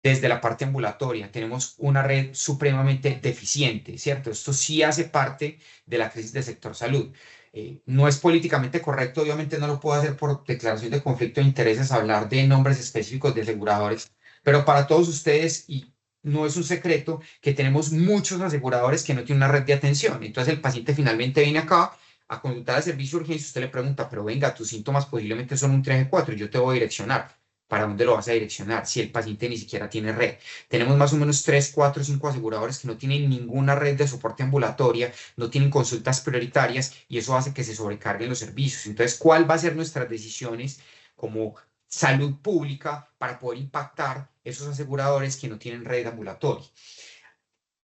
desde la parte ambulatoria. Tenemos una red supremamente deficiente, ¿cierto? Esto sí hace parte de la crisis del sector salud. No es políticamente correcto, obviamente no lo puedo hacer por declaración de conflicto de intereses, hablar de nombres específicos de aseguradores, pero para todos ustedes, y no es un secreto, que tenemos muchos aseguradores que no tienen una red de atención. Entonces el paciente finalmente viene acá a consultar al servicio de urgencia, usted le pregunta, pero venga, tus síntomas posiblemente son un 3G4, yo te voy a direccionar. ¿Para dónde lo vas a direccionar si el paciente ni siquiera tiene red? Tenemos más o menos 3, 4, 5 aseguradores que no tienen ninguna red de soporte ambulatoria, no tienen consultas prioritarias y eso hace que se sobrecarguen los servicios. Entonces, ¿cuál va a ser nuestras decisiones como salud pública para poder impactar esos aseguradores que no tienen red ambulatoria?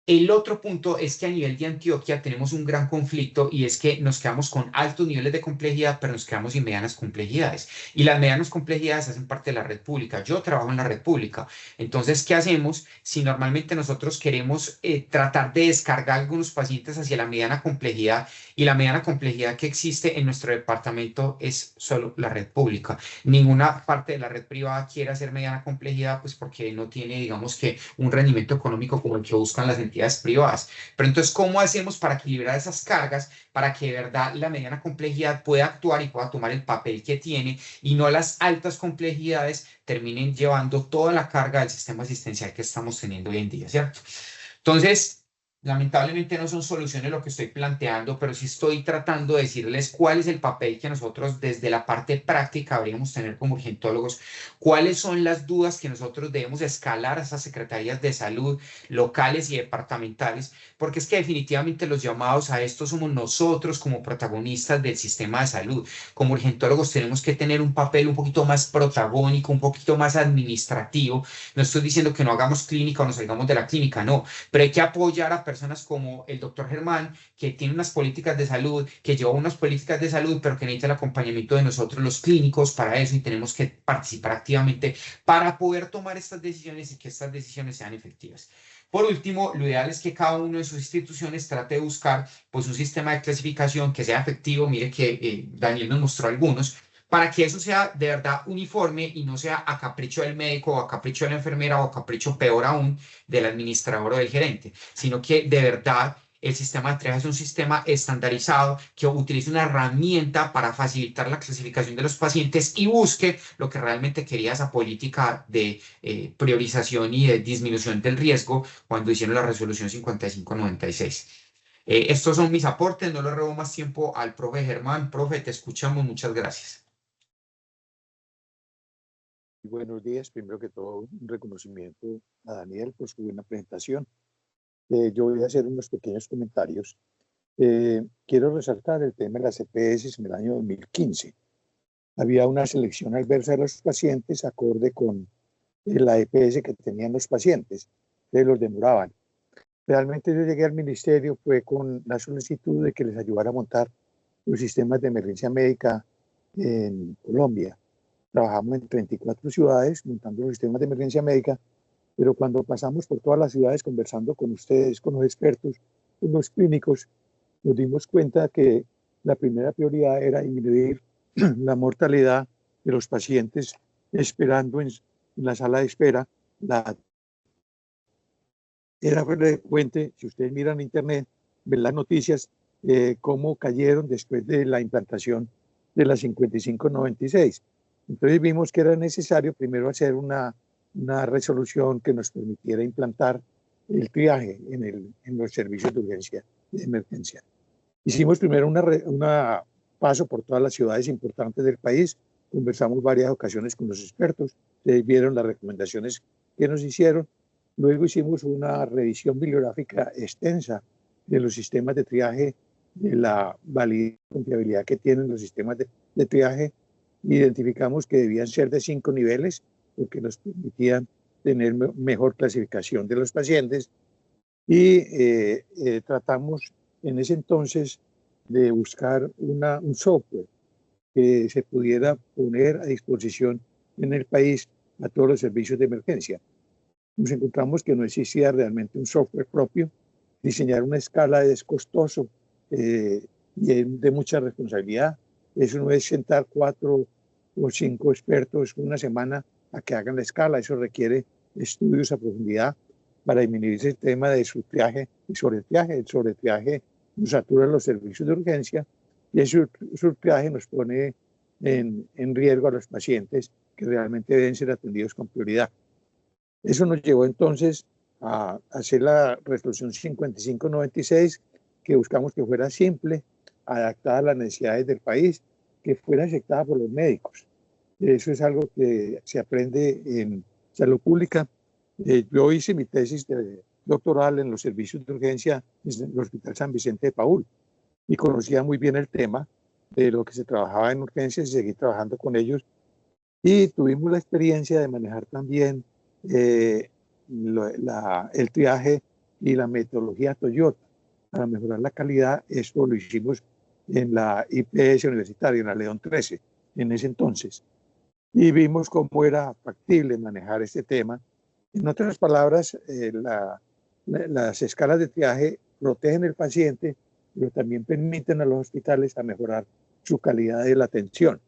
El otro punto es que a nivel de Antioquia tenemos un gran conflicto y es que nos quedamos con altos niveles de complejidad, pero nos quedamos sin medianas complejidades. Y las medianas complejidades hacen parte de la red pública. Yo trabajo en la red pública. Entonces, ¿qué hacemos si normalmente nosotros queremos tratar de descargar algunos pacientes hacia la mediana complejidad y la mediana complejidad que existe en nuestro departamento es solo la red pública? Ninguna parte de la red privada quiere hacer mediana complejidad, pues porque no tiene, digamos que, un rendimiento económico como el que buscan las entidades privadas. Pero entonces, ¿cómo hacemos para equilibrar esas cargas para que de verdad la mediana complejidad pueda actuar y pueda tomar el papel que tiene y no las altas complejidades terminen llevando toda la carga del sistema asistencial que estamos teniendo hoy en día, ¿cierto? Entonces, lamentablemente no son soluciones lo que estoy planteando, pero sí estoy tratando de decirles cuál es el papel que nosotros desde la parte práctica deberíamos tener como urgentólogos, cuáles son las dudas que nosotros debemos escalar a esas secretarías de salud locales y departamentales, porque es que definitivamente los llamados a esto somos nosotros como protagonistas del sistema de salud. Como urgentólogos tenemos que tener un papel un poquito más protagónico, un poquito más administrativo. No estoy diciendo que no hagamos clínica o nos salgamos de la clínica, no, pero hay que apoyar a personas como el doctor Germán, que tiene unas políticas de salud, que lleva unas políticas de salud, pero que necesita el acompañamiento de nosotros los clínicos para eso y tenemos que participar activamente para poder tomar estas decisiones y que estas decisiones sean efectivas. Por último, lo ideal es que cada una de sus instituciones trate de buscar pues, un sistema de clasificación que sea efectivo. Mire que Daniel nos mostró algunos, para que eso sea de verdad uniforme y no sea a capricho del médico o a capricho de la enfermera o a capricho peor aún del administrador o del gerente, sino que de verdad el sistema de entrega es un sistema estandarizado que utilice una herramienta para facilitar la clasificación de los pacientes y busque lo que realmente quería esa política de priorización y de disminución del riesgo cuando hicieron la resolución 5596. Estos son mis aportes, no le robo más tiempo al profe Germán. Profe, te escuchamos, muchas gracias. Buenos días. Primero que todo, un reconocimiento a Daniel por su buena presentación. Yo voy a hacer unos pequeños comentarios. Quiero resaltar el tema de las EPS en el año 2015. Había una selección adversa de los pacientes acorde con la EPS que tenían los pacientes, que los demoraban. Realmente yo llegué al ministerio fue con la solicitud de que les ayudara a montar los sistemas de emergencia médica en Colombia. Trabajamos en 34 ciudades montando los sistemas de emergencia médica, pero cuando pasamos por todas las ciudades conversando con ustedes, con los expertos, con los clínicos, nos dimos cuenta que la primera prioridad era disminuir la mortalidad de los pacientes esperando en la sala de espera. Era frecuente, si ustedes miran en internet, ven las noticias, cómo cayeron después de la implantación de la 5596. Entonces vimos que era necesario primero hacer una resolución que nos permitiera implantar el triaje en los servicios de urgencia y emergencia. Hicimos primero un paso por todas las ciudades importantes del país, conversamos varias ocasiones con los expertos, ustedes vieron las recomendaciones que nos hicieron, luego hicimos una revisión bibliográfica extensa de los sistemas de triaje, de la validez y confiabilidad que tienen los sistemas de triaje. Identificamos que debían ser de 5 niveles porque nos permitían tener mejor clasificación de los pacientes y tratamos en ese entonces de buscar un software que se pudiera poner a disposición en el país a todos los servicios de emergencia. Nos encontramos que no existía realmente un software propio. Diseñar una escala es costoso y de mucha responsabilidad. Eso no es sentar 4 o 5 expertos una semana a que hagan la escala. Eso requiere estudios a profundidad para disminuir el tema de subtriaje y sobretriaje. El sobretriaje nos satura los servicios de urgencia y el subtriaje nos pone en riesgo a los pacientes que realmente deben ser atendidos con prioridad. Eso nos llevó entonces a hacer la resolución 5596, que buscamos que fuera simple, adaptada a las necesidades del país, que fuera aceptada por los médicos. Eso es algo que se aprende en salud pública. Yo hice mi tesis doctoral en los servicios de urgencia en el Hospital San Vicente de Paúl y conocía muy bien el tema de lo que se trabajaba en urgencias y seguí trabajando con ellos. Y tuvimos la experiencia de manejar también el triaje y la metodología Toyota para mejorar la calidad. Esto lo hicimos en la IPS universitaria, en la León 13, en ese entonces. Y vimos cómo era factible manejar este tema. En otras palabras, las escalas de triaje protegen al paciente, pero también permiten a los hospitales a mejorar su calidad de la atención.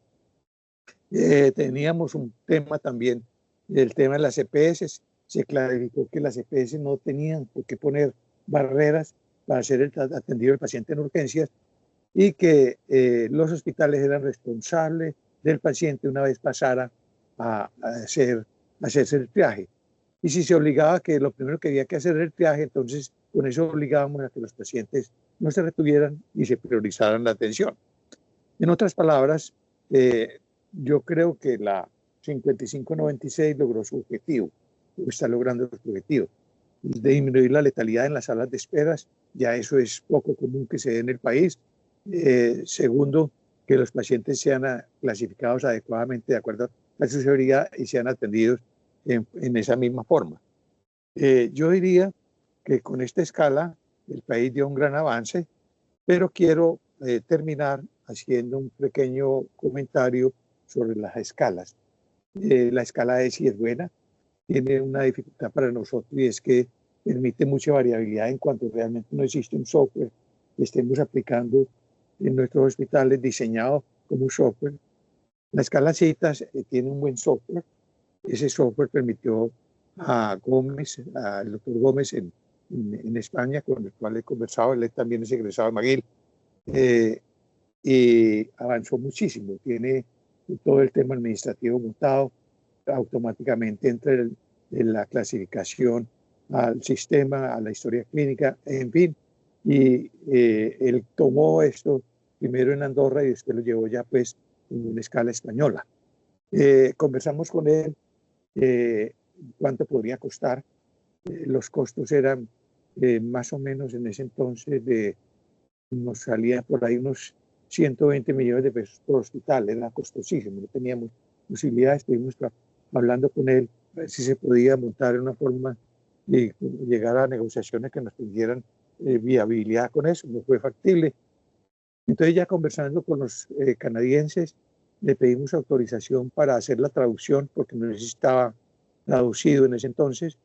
Teníamos un tema también, el tema de las EPS. Se clarificó que las EPS no tenían por qué poner barreras para ser atendido el paciente en urgencias y que los hospitales eran responsables del paciente una vez pasara a hacerse el triaje. Y si se obligaba que lo primero que había que hacer era el triaje, entonces con eso obligábamos a que los pacientes no se retuvieran y se priorizaran la atención. En otras palabras, yo creo que la 5596 logró su objetivo, o está logrando su objetivo, de disminuir la letalidad en las salas de esperas. Ya eso es poco común que se dé en el país. Segundo, que los pacientes sean clasificados adecuadamente de acuerdo a su severidad y sean atendidos en esa misma forma. Yo diría que con esta escala el país dio un gran avance, pero quiero terminar haciendo un pequeño comentario sobre las escalas. La escala ESI es buena, tiene una dificultad para nosotros y es que permite mucha variabilidad en cuanto realmente no existe un software que estemos aplicando en nuestros hospitales diseñado como un software. La escala CITAS tiene un buen software. Ese software permitió a Gómez, al doctor Gómez en España, con el cual he conversado, él también es egresado de McGill, y avanzó muchísimo. Tiene todo el tema administrativo montado, automáticamente entra en la clasificación al sistema, a la historia clínica, en fin. Y él tomó esto primero en Andorra y después lo llevó ya pues en una escala española. Conversamos con él cuánto podría costar. Los costos eran más o menos en ese entonces nos salía por ahí unos 120 millones de pesos por hospital. Era costosísimo, no teníamos posibilidades. Estuvimos hablando con él a ver si se podía montar una forma de llegar a negociaciones que nos pidieran viabilidad con eso. No fue factible. Entonces, ya conversando con los canadienses, le pedimos autorización para hacer la traducción porque no estaba traducido en ese entonces.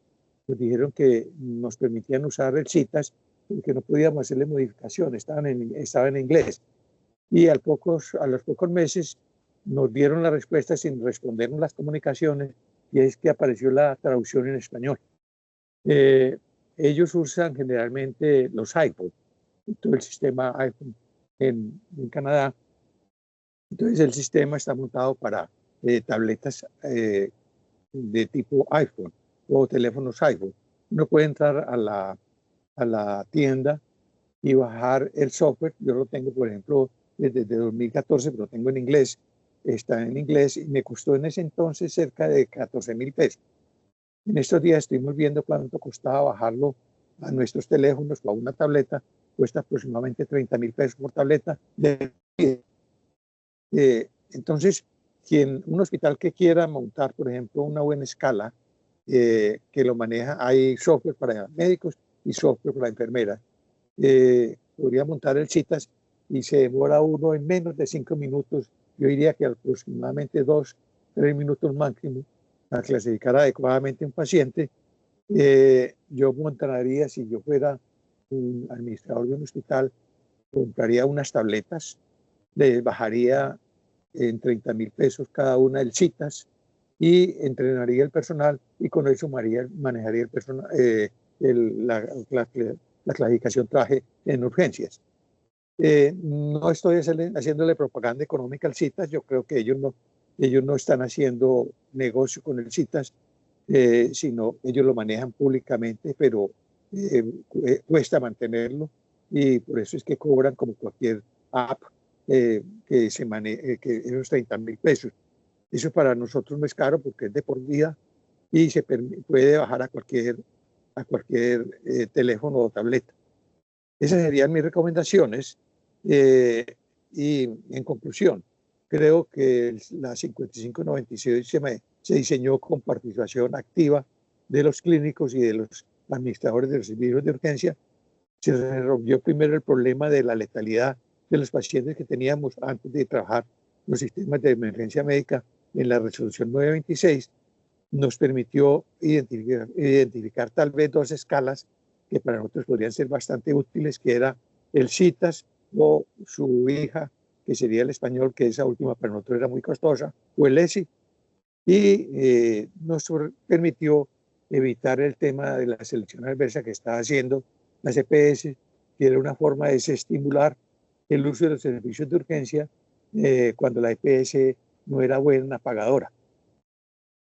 Nos dijeron que nos permitían usar el CITAS porque no podíamos hacerle modificaciones, estaba en inglés. Y a los pocos meses nos dieron la respuesta sin respondernos las comunicaciones, y es que apareció la traducción en español. Ellos usan generalmente los iPod, todo el sistema iPhone en Canadá. Entonces el sistema está montado para tabletas de tipo iPhone o teléfonos iPhone. Uno puede entrar a la tienda y bajar el software. Yo lo tengo, por ejemplo, desde 2014, pero lo tengo en inglés. Está en inglés y me costó en ese entonces cerca de 14.000 pesos. En estos días estuvimos viendo cuánto costaba bajarlo a nuestros teléfonos o a una tableta. Cuesta aproximadamente 30.000 pesos por tableta. Entonces, un hospital que quiera montar, por ejemplo, una buena escala, que lo maneja, hay software para médicos y software para enfermeras. Podría montar el CITAS y se demora uno en menos de 5 minutos. Yo diría que aproximadamente 2-3 minutos máximo para clasificar adecuadamente un paciente. Yo montaría, si yo fuera un administrador de un hospital, compraría unas tabletas, les bajaría en 30.000 pesos cada una el CITAS y entrenaría el personal y con eso manejaría la clasificación traje en urgencias. No estoy haciéndole propaganda económica al CITAS, yo creo que ellos no están haciendo negocio con el CITAS, sino ellos lo manejan públicamente, pero cuesta mantenerlo y por eso es que cobran como cualquier app que que esos 30.000 pesos. Eso para nosotros no es caro porque es de por vida y se puede bajar a cualquier teléfono o tableta. Esas serían mis recomendaciones. Y en conclusión, creo que la 5596 se diseñó con participación activa de los clínicos y de los administradores de los servicios de urgencia. Se resolvió primero el problema de la letalidad de los pacientes que teníamos antes de trabajar los sistemas de emergencia médica en la resolución 926. Nos permitió identificar tal vez dos escalas que para nosotros podrían ser bastante útiles, que era el CITAS o su hija, que sería el español, que esa última para nosotros era muy costosa, o el ESI, y nos permitió evitar el tema de la selección adversa que estaba haciendo la CPS, que era una forma de desestimular el uso de los servicios de urgencia cuando la EPS no era buena pagadora.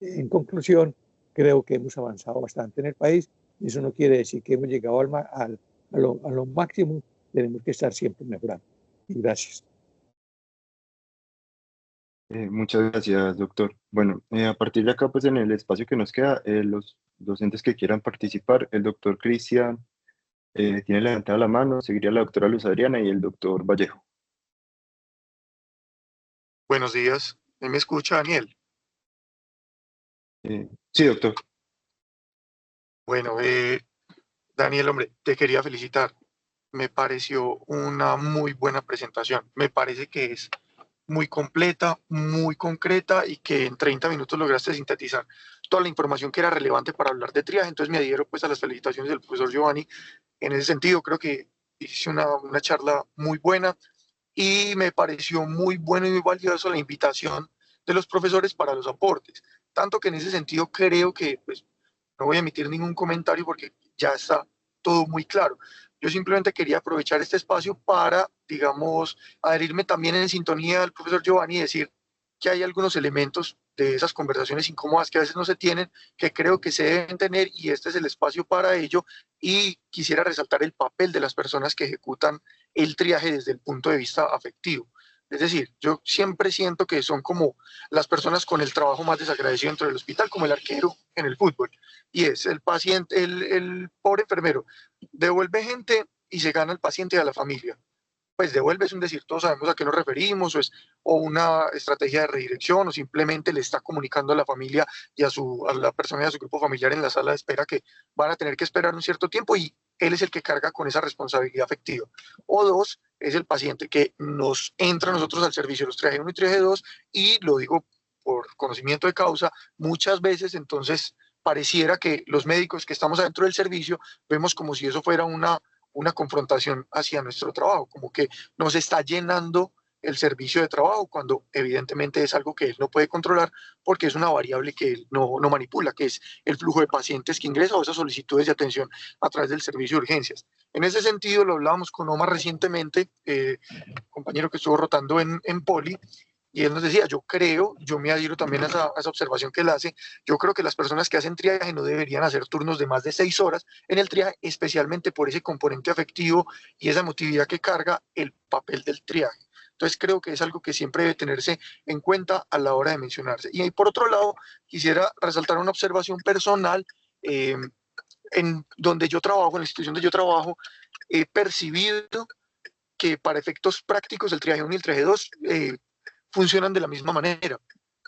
En conclusión, creo que hemos avanzado bastante en el país. Eso no quiere decir que hemos llegado a lo máximo. Tenemos que estar siempre mejorando. Y gracias. Muchas gracias, doctor. Bueno, a partir de acá, pues en el espacio que nos queda, los docentes que quieran participar, el doctor Cristian tiene levantada la mano, seguiría la doctora Luz Adriana y el doctor Vallejo. Buenos días. ¿Me escucha, Daniel? Sí, doctor. Bueno, Daniel, hombre, te quería felicitar. Me pareció una muy buena presentación. Me parece que es muy completa, muy concreta y que en 30 minutos lograste sintetizar toda la información que era relevante para hablar de triaje. Entonces me adhiero pues a las felicitaciones del profesor Giovanni. En ese sentido, creo que hice una charla muy buena y me pareció muy bueno y muy valioso la invitación de los profesores para los aportes. Tanto que en ese sentido creo que pues, no voy a emitir ningún comentario porque ya está todo muy claro. Yo simplemente quería aprovechar este espacio para, digamos, adherirme también en sintonía del profesor Giovanni y decir que hay algunos elementos de esas conversaciones incómodas que a veces no se tienen, que creo que se deben tener y este es el espacio para ello. Y quisiera resaltar el papel de las personas que ejecutan el triaje desde el punto de vista afectivo. Es decir, yo siempre siento que son como las personas con el trabajo más desagradecido dentro del hospital, como el arquero en el fútbol. Y es el paciente, el pobre enfermero, devuelve gente y se gana el paciente y a la familia. Pues devuelve es un decir, todos sabemos a qué nos referimos, o una estrategia de redirección, o simplemente le está comunicando a la familia y a la persona y a su grupo familiar en la sala de espera que van a tener que esperar un cierto tiempo y él es el que carga con esa responsabilidad afectiva. O dos, es el paciente que nos entra a nosotros al servicio, los triaje 1 y triaje 2, y lo digo por conocimiento de causa, muchas veces entonces pareciera que los médicos que estamos adentro del servicio vemos como si eso fuera una confrontación hacia nuestro trabajo, como que nos está llenando el servicio de trabajo, cuando evidentemente es algo que él no puede controlar porque es una variable que él no manipula, que es el flujo de pacientes que ingresan o esas solicitudes de atención a través del servicio de urgencias. En ese sentido, lo hablábamos con Omar recientemente, compañero que estuvo rotando en Poli, y él nos decía, yo me adhiero también a esa observación que él hace, yo creo que las personas que hacen triaje no deberían hacer turnos de más de 6 horas en el triaje, especialmente por ese componente afectivo y esa emotividad que carga el papel del triaje. Entonces creo que es algo que siempre debe tenerse en cuenta a la hora de mencionarse. Y por otro lado, quisiera resaltar una observación personal. En donde yo trabajo, en la institución donde yo trabajo, he percibido que para efectos prácticos el triaje 1 y el triaje 2 funcionan de la misma manera.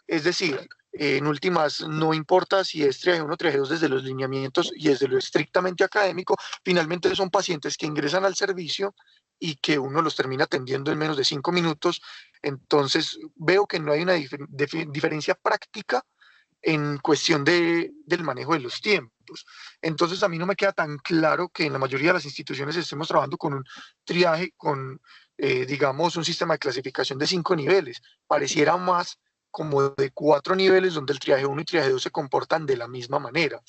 Es decir, en últimas, no importa si es triaje 1 o triaje 2 desde los lineamientos y desde lo estrictamente académico, finalmente son pacientes que ingresan al servicio y que uno los termina atendiendo en menos de 5 minutos. Entonces, veo que no hay una diferencia práctica en cuestión del manejo de los tiempos. Entonces, a mí no me queda tan claro que en la mayoría de las instituciones estemos trabajando con un triaje, con digamos, un sistema de clasificación de 5 niveles. Pareciera más como de 4 niveles donde el triaje 1 y triaje 2 se comportan de la misma manera.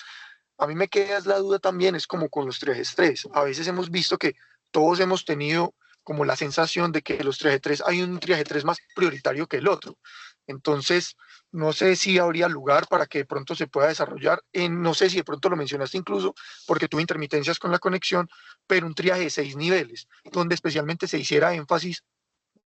A mí me queda la duda también, es como con los triajes 3. A veces hemos visto que todos hemos tenido como la sensación de que los triaje 3, hay un triaje 3 más prioritario que el otro. Entonces, no sé si habría lugar para que de pronto se pueda desarrollar, no sé si de pronto lo mencionaste incluso, porque tuve intermitencias con la conexión, pero un triaje de 6 niveles, donde especialmente se hiciera énfasis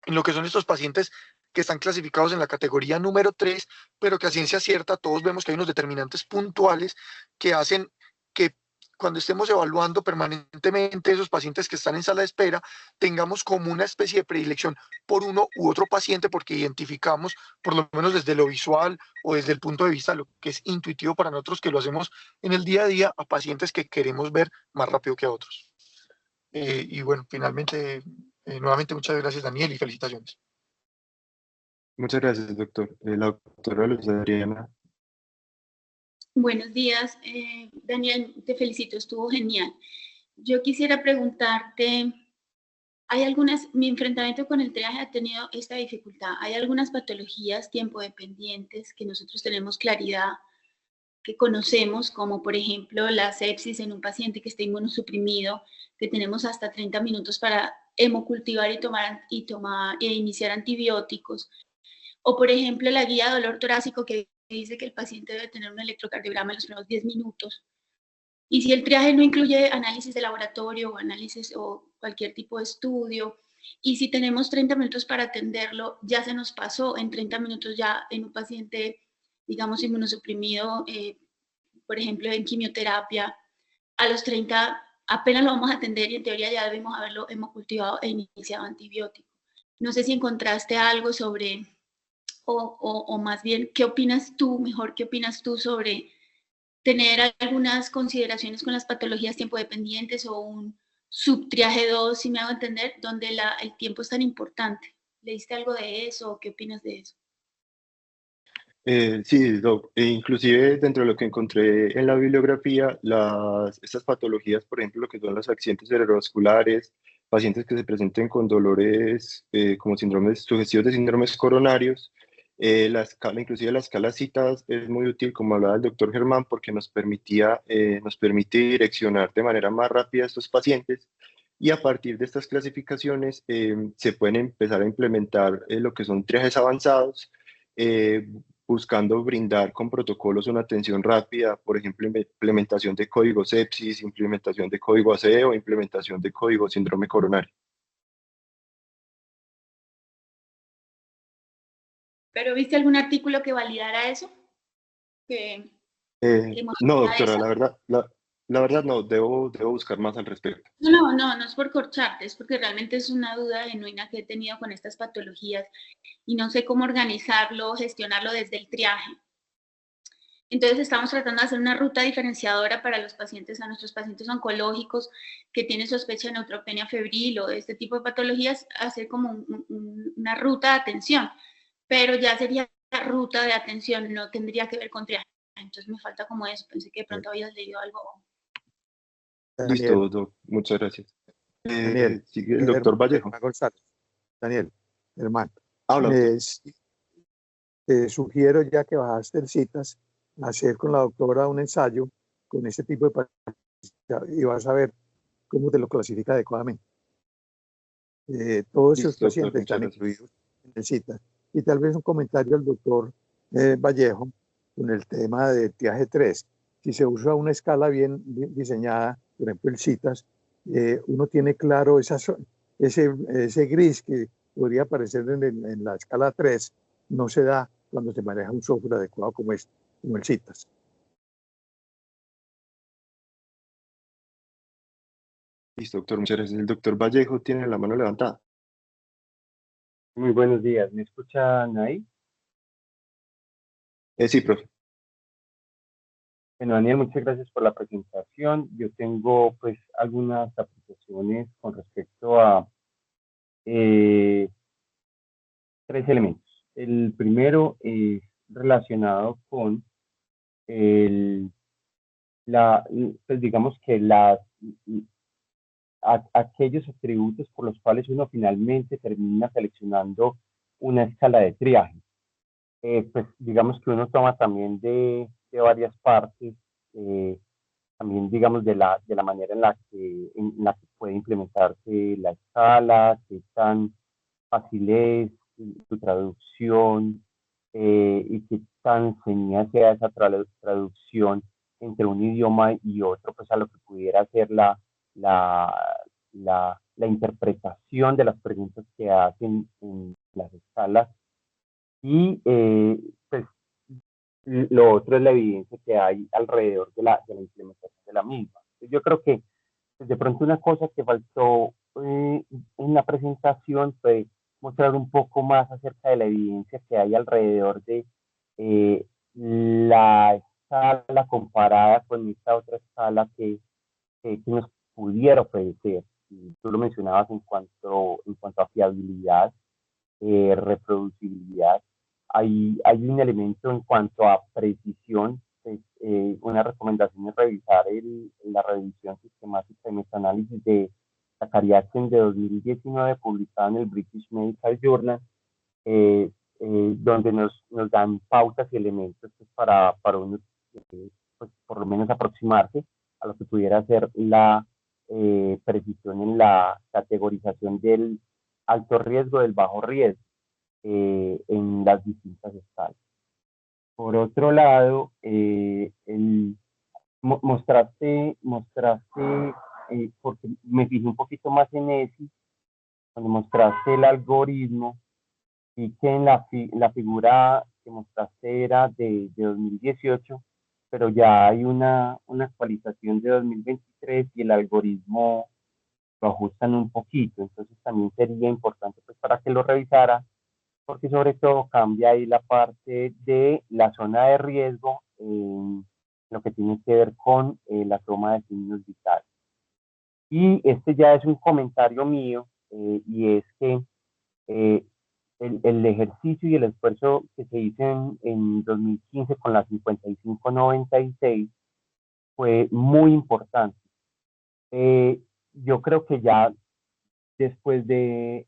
en lo que son estos pacientes que están clasificados en la categoría número 3, pero que a ciencia cierta todos vemos que hay unos determinantes puntuales que hacen que cuando estemos evaluando permanentemente esos pacientes que están en sala de espera, tengamos como una especie de predilección por uno u otro paciente porque identificamos, por lo menos desde lo visual o desde el punto de vista de lo que es intuitivo para nosotros, que lo hacemos en el día a día, a pacientes que queremos ver más rápido que a otros. Y bueno, finalmente, nuevamente muchas gracias, Daniel, y felicitaciones. Muchas gracias, doctor. La doctora Luz Adriana. Buenos días, Daniel, te felicito, estuvo genial. Yo quisiera preguntarte, mi enfrentamiento con el triaje ha tenido esta dificultad. Hay algunas patologías tiempo dependientes que nosotros tenemos claridad, que conocemos, como por ejemplo la sepsis en un paciente que está inmunosuprimido, que tenemos hasta 30 minutos para hemocultivar e iniciar antibióticos. O por ejemplo la guía de dolor torácico que dice que el paciente debe tener un electrocardiograma en los primeros 10 minutos. Y si el triaje no incluye análisis de laboratorio o análisis o cualquier tipo de estudio, y si tenemos 30 minutos para atenderlo, ya se nos pasó en 30 minutos ya en un paciente, digamos, inmunosuprimido, por ejemplo, en quimioterapia, a los 30 apenas lo vamos a atender y en teoría ya debemos haberlo hemocultivado e iniciado antibiótico. No sé si encontraste algo sobre, o más bien, ¿qué opinas tú, sobre tener algunas consideraciones con las patologías tiempo dependientes o un subtriaje 2, si me hago entender, donde el tiempo es tan importante? ¿Leíste algo de eso o qué opinas de eso? Sí, doc. Inclusive dentro de lo que encontré en la bibliografía, estas patologías, por ejemplo, lo que son los accidentes cerebrovasculares, pacientes que se presenten con dolores como síndromes sugestivos de síndromes coronarios, inclusive la escala CITAS es muy útil, como hablaba el doctor Germán, porque nos permite direccionar de manera más rápida a estos pacientes y a partir de estas clasificaciones se pueden empezar a implementar lo que son triajes avanzados, eh, buscando brindar con protocolos una atención rápida, por ejemplo, implementación de código sepsis, implementación de código ACE o implementación de código síndrome coronario. ¿Pero viste algún artículo que validara eso? ¿Que No, doctora, eso? la verdad no, debo buscar más al respecto. No es por corcharte, es porque realmente es una duda genuina que he tenido con estas patologías y no sé cómo organizarlo, gestionarlo desde el triaje. Entonces estamos tratando de hacer una ruta diferenciadora para los pacientes, a nuestros pacientes oncológicos que tienen sospecha de neutropenia febril o de este tipo de patologías, hacer como una ruta de atención, pero ya sería la ruta de atención, no tendría que ver con triaje. Entonces me falta como eso, pensé que de pronto habías leído algo. Daniel, Listo, doc, muchas gracias. Daniel, Sigue el doctor Vallejo. González. Daniel, hermano, Habla. te sugiero, ya que bajaste el citas, hacer con la doctora un ensayo con este tipo de pacientes y vas a ver cómo te lo clasifica adecuadamente. Todos esos Listo, doctor, pacientes están muchas gracias. incluidos en el citas. Y tal vez un comentario al doctor Vallejo con el tema de triaje 3. Si se usa una escala bien diseñada, por ejemplo el citas, uno tiene claro ese gris que podría aparecer en la escala 3, no se da cuando se maneja un software adecuado como el citas. Listo, doctor, muchas gracias. El doctor Vallejo tiene la mano levantada. Muy buenos días, ¿me escuchan ahí? Sí, profe. Bueno, Daniel, muchas gracias por la presentación. Yo tengo pues algunas apreciaciones con respecto a 3 elementos. El primero es relacionado con pues digamos que aquellos atributos por los cuales uno finalmente termina seleccionando una escala de triaje. pues digamos que uno toma también de varias partes, también digamos de la manera en la que puede implementarse la escala, qué tan fácil es su traducción, y qué tan ceñida sea esa traducción entre un idioma y otro, pues a lo que pudiera ser la, la interpretación de las preguntas que hacen en las escalas. Y pues lo otro es la evidencia que hay alrededor de la implementación de la misma. Yo creo que pues, de pronto una cosa que faltó en la presentación fue mostrar un poco más acerca de la evidencia que hay alrededor de la escala comparada con esta otra escala que nos pudiera ofrecer. Y tú lo mencionabas en cuanto a fiabilidad, reproducibilidad. Hay un elemento en cuanto a precisión. Pues, una recomendación es revisar la revisión sistemática y metaanálisis de Zakariasen de 2019, publicada en el British Medical Journal, eh, donde nos dan pautas y elementos pues, para uno, pues, por lo menos aproximarse a lo que pudiera ser la precisión en la categorización del alto riesgo, del bajo riesgo, en las distintas escalas. Por otro lado, mostraste porque me fijé un poquito más en ESI, cuando mostraste el algoritmo, y que en la figura que mostraste era de 2018, pero ya hay una actualización de 2023 y el algoritmo lo ajustan un poquito, entonces también sería importante pues para que lo revisara, porque sobre todo cambia ahí la parte de la zona de riesgo en lo que tiene que ver con la toma de signos vitales. Y este ya es un comentario mío, y es que eh, el ejercicio y el esfuerzo que se hizo en 2015 con la 5596 fue muy importante. Yo creo que ya después de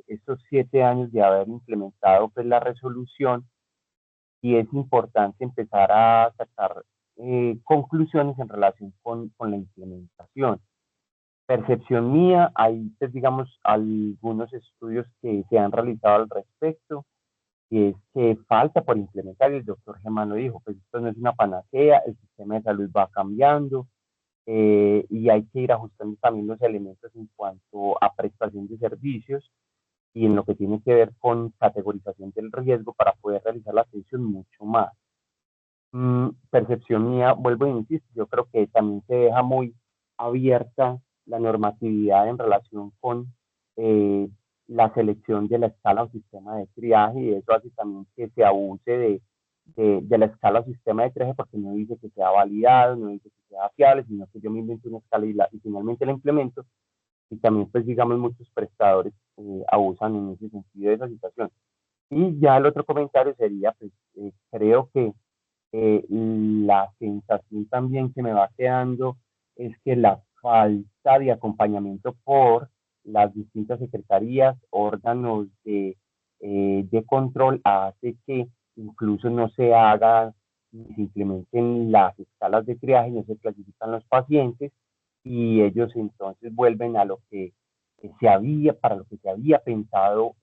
estos 7 años de haber implementado pues, la resolución, y es importante empezar a sacar conclusiones en relación con la implementación. Percepción mía, hay, pues, digamos, algunos estudios que se han realizado al respecto, y es que falta por implementar, y el doctor Germán lo dijo, pues esto no es una panacea, el sistema de salud va cambiando, y hay que ir ajustando también los elementos en cuanto a prestación de servicios y en lo que tiene que ver con categorización del riesgo para poder realizar la atención mucho más. Percepción mía, vuelvo a insistir, yo creo que también se deja muy abierta la normatividad en relación con la selección de la escala o sistema de triaje, y eso hace también que se abuse de la escala o sistema de triaje, porque no dice que sea validado, no dice que sea fiable, sino que yo me invento una escala y finalmente la implemento, y también pues digamos muchos prestadores abusan en ese sentido de esa situación. Y ya el otro comentario sería, pues creo que la sensación también que me va quedando es que la falta de acompañamiento por las distintas secretarías, órganos de control, hace que incluso no se hagan ni se implementen las escalas de triaje, no se clasifican los pacientes, y ellos entonces vuelven a lo que para lo que se había pensado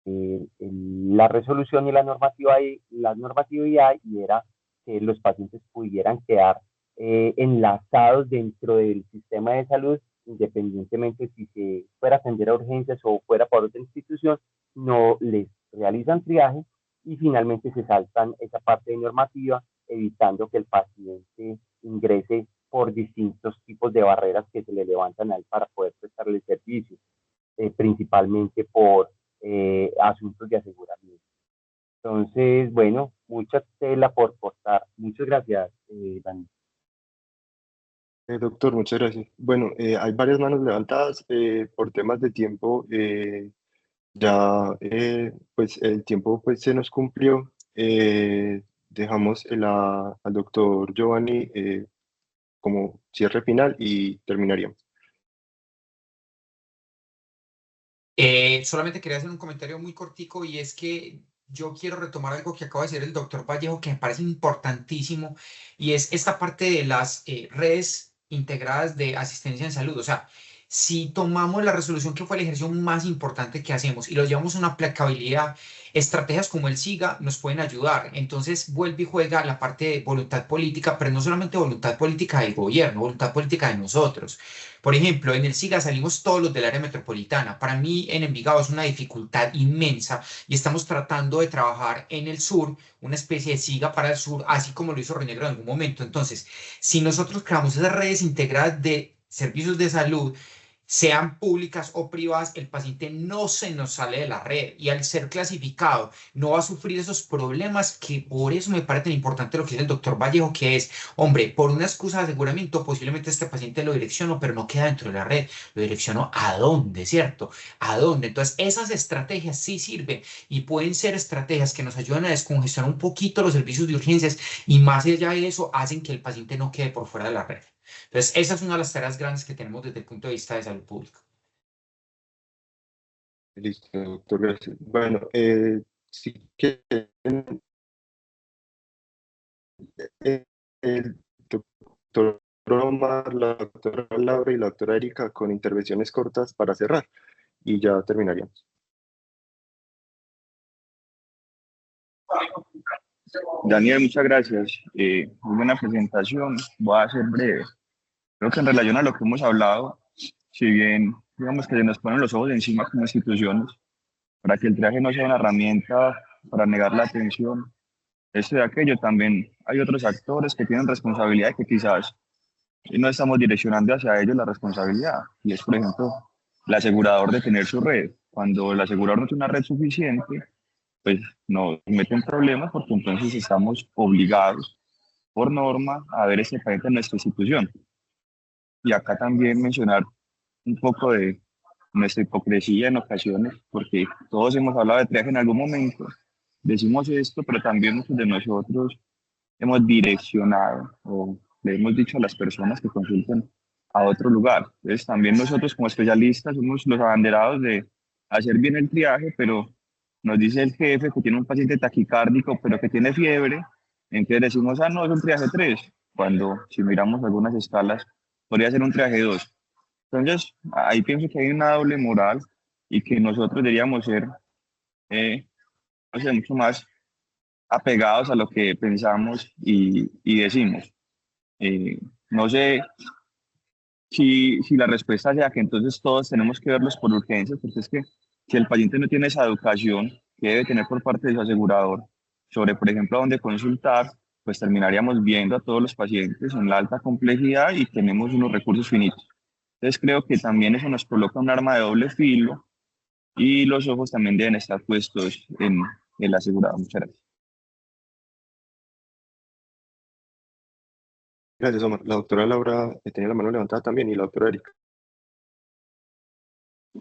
la resolución y la normatividad, y era que los pacientes pudieran quedar enlazados dentro del sistema de salud, independientemente si se fuera a atender a urgencias o fuera por otra institución, no les realizan triaje y finalmente se saltan esa parte de normativa, evitando que el paciente ingrese por distintos tipos de barreras que se le levantan a él para poder prestarle el servicio, principalmente por asuntos de aseguramiento. Entonces, bueno, mucha tela por cortar. Muchas gracias, Dani. Doctor, muchas gracias. Bueno, hay varias manos levantadas. Por temas de tiempo, ya pues el tiempo pues, se nos cumplió. Dejamos al doctor Giovanni como cierre final y terminaríamos. Solamente quería hacer un comentario muy cortico, y es que yo quiero retomar algo que acaba de decir el doctor Vallejo, que me parece importantísimo, y es esta parte de las redes integradas de asistencia en salud. O sea, si tomamos la resolución, que fue el ejercicio más importante que hacemos, y lo llevamos a una aplicabilidad, estrategias como el SIGA nos pueden ayudar. Entonces vuelve y juega la parte de voluntad política, pero no solamente voluntad política del gobierno, voluntad política de nosotros. Por ejemplo, en el SIGA salimos todos los del área metropolitana. Para mí en Envigado es una dificultad inmensa y estamos tratando de trabajar en el sur, una especie de SIGA para el sur, así como lo hizo Renegro en algún momento. Entonces, si nosotros creamos esas redes integradas de servicios de salud, sean públicas o privadas, el paciente no se nos sale de la red y al ser clasificado no va a sufrir esos problemas, que por eso me parece tan importante lo que dice el doctor Vallejo, que es, hombre, por una excusa de aseguramiento, posiblemente este paciente lo direcciono, pero no queda dentro de la red, lo direcciono a dónde, ¿cierto? ¿A dónde? Entonces, esas estrategias sí sirven y pueden ser estrategias que nos ayudan a descongestionar un poquito los servicios de urgencias y más allá de eso, hacen que el paciente no quede por fuera de la red. Entonces, esa es una de las tareas grandes que tenemos desde el punto de vista de salud pública. Listo, doctor, gracias. Bueno, si quieren, el doctor Omar, la doctora Laura y la doctora Erika con intervenciones cortas para cerrar y ya terminaríamos. Daniel, muchas gracias. Muy buena presentación. Voy a ser breve. Creo que en relación a lo que hemos hablado, si bien digamos que se nos ponen los ojos encima como instituciones, para que el triaje no sea una herramienta para negar la atención, esto y aquello, también hay otros actores que tienen responsabilidad y que quizás no estamos direccionando hacia ellos la responsabilidad. Y es, por ejemplo, el asegurador de tener su red. Cuando el asegurador no tiene una red suficiente, pues nos meten problemas porque entonces estamos obligados por norma a ver este paciente en nuestra institución. Y acá también mencionar un poco de nuestra hipocresía en ocasiones, porque todos hemos hablado de triaje en algún momento, decimos esto, pero también muchos de nosotros hemos direccionado o le hemos dicho a las personas que consulten a otro lugar. Entonces también nosotros como especialistas somos los abanderados de hacer bien el triaje, pero nos dice el jefe que tiene un paciente taquicárdico, pero que tiene fiebre, entonces decimos, ah, no, es un triaje 3, cuando si miramos algunas escalas, podría ser un triaje 2. Entonces, ahí pienso que hay una doble moral y que nosotros deberíamos ser, no sé, mucho más apegados a lo que pensamos y decimos. No sé si la respuesta sea que entonces todos tenemos que verlos por urgencias, porque es que si el paciente no tiene esa educación que debe tener por parte de su asegurador sobre, por ejemplo, a dónde consultar, pues terminaríamos viendo a todos los pacientes en la alta complejidad y tenemos unos recursos finitos. Entonces creo que también eso nos coloca un arma de doble filo y los ojos también deben estar puestos en el asegurado. Muchas gracias. Gracias, Omar. La doctora Laura tenía la mano levantada también y la doctora Erika.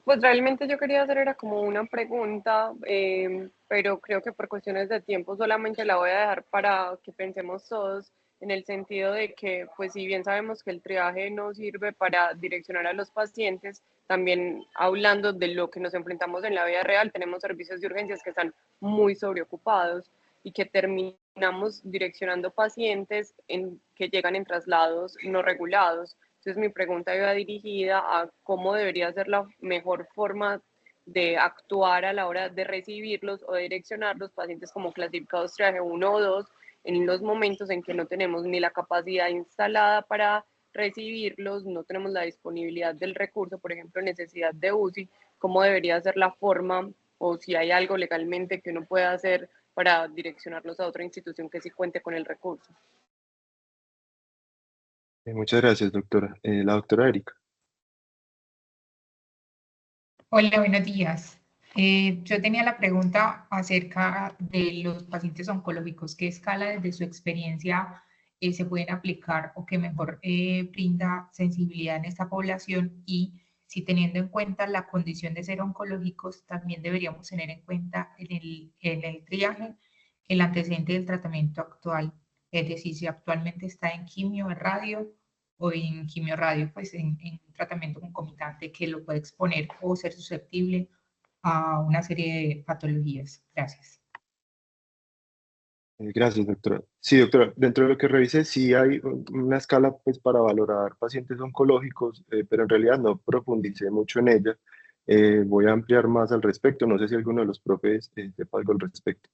Pues realmente yo quería hacer era como una pregunta, pero creo que por cuestiones de tiempo solamente la voy a dejar para que pensemos todos en el sentido de que, pues si bien sabemos que el triaje no sirve para direccionar a los pacientes, también hablando de lo que nos enfrentamos en la vida real, tenemos servicios de urgencias que están muy sobreocupados y que terminamos direccionando pacientes que llegan en traslados no regulados. Entonces mi pregunta iba dirigida a cómo debería ser la mejor forma de actuar a la hora de recibirlos o de direccionar los pacientes como clasificados triaje 1 o 2 en los momentos en que no tenemos ni la capacidad instalada para recibirlos, no tenemos la disponibilidad del recurso, por ejemplo, necesidad de UCI, cómo debería ser la forma o si hay algo legalmente que uno pueda hacer para direccionarlos a otra institución que sí cuente con el recurso. Muchas gracias, doctora. La doctora Erika. Hola, buenos días. Yo tenía la pregunta acerca de los pacientes oncológicos. ¿Qué escala desde su experiencia se pueden aplicar o que mejor brinda sensibilidad en esta población? Y si teniendo en cuenta la condición de ser oncológicos, también deberíamos tener en cuenta en el triaje el antecedente del tratamiento actual. Es decir, si actualmente está en quimio, en radio o en quimioradio, pues en tratamiento concomitante que lo puede exponer o ser susceptible a una serie de patologías. Gracias. Gracias, doctora. Sí, doctora, dentro de lo que revisé, sí hay una escala pues, para valorar pacientes oncológicos, pero en realidad no profundicé mucho en ella. Voy a ampliar más al respecto. No sé si alguno de los profes sepa algo al respecto.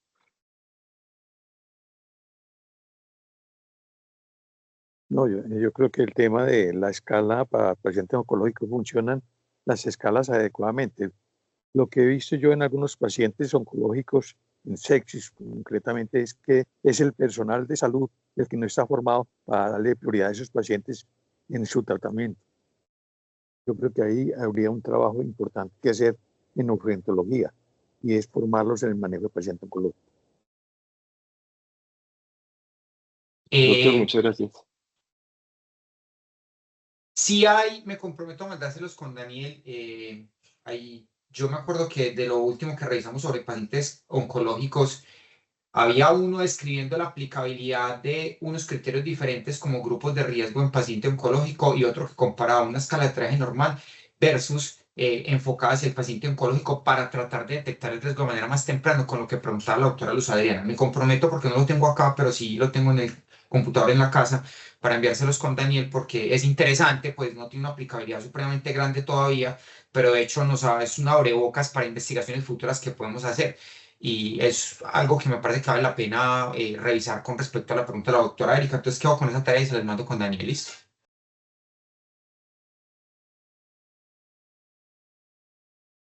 No, yo creo que el tema de la escala para pacientes oncológicos funcionan las escalas adecuadamente. Lo que he visto yo en algunos pacientes oncológicos, en sepsis concretamente, es que es el personal de salud el que no está formado para darle prioridad a esos pacientes en su tratamiento. Yo creo que ahí habría un trabajo importante que hacer en urgentología y es formarlos en el manejo de pacientes oncológicos. Doctor, muchas gracias. Sí me comprometo a mandárselos con Daniel. Yo me acuerdo que de lo último que revisamos sobre pacientes oncológicos, había uno describiendo la aplicabilidad de unos criterios diferentes como grupos de riesgo en paciente oncológico y otro que comparaba una escala de triaje normal versus enfocada hacia el paciente oncológico para tratar de detectar el riesgo de manera más temprana, con lo que preguntaba la doctora Luz Adriana. Me comprometo porque no lo tengo acá, pero sí lo tengo en el computador en la casa para enviárselos con Daniel porque es interesante, pues no tiene una aplicabilidad supremamente grande todavía, pero de hecho es un abrebocas para investigaciones futuras que podemos hacer. Y es algo que me parece que vale la pena revisar con respecto a la pregunta de la doctora Erika. Entonces quedo con esa tarea y se les mando con Daniel. ¿Listo?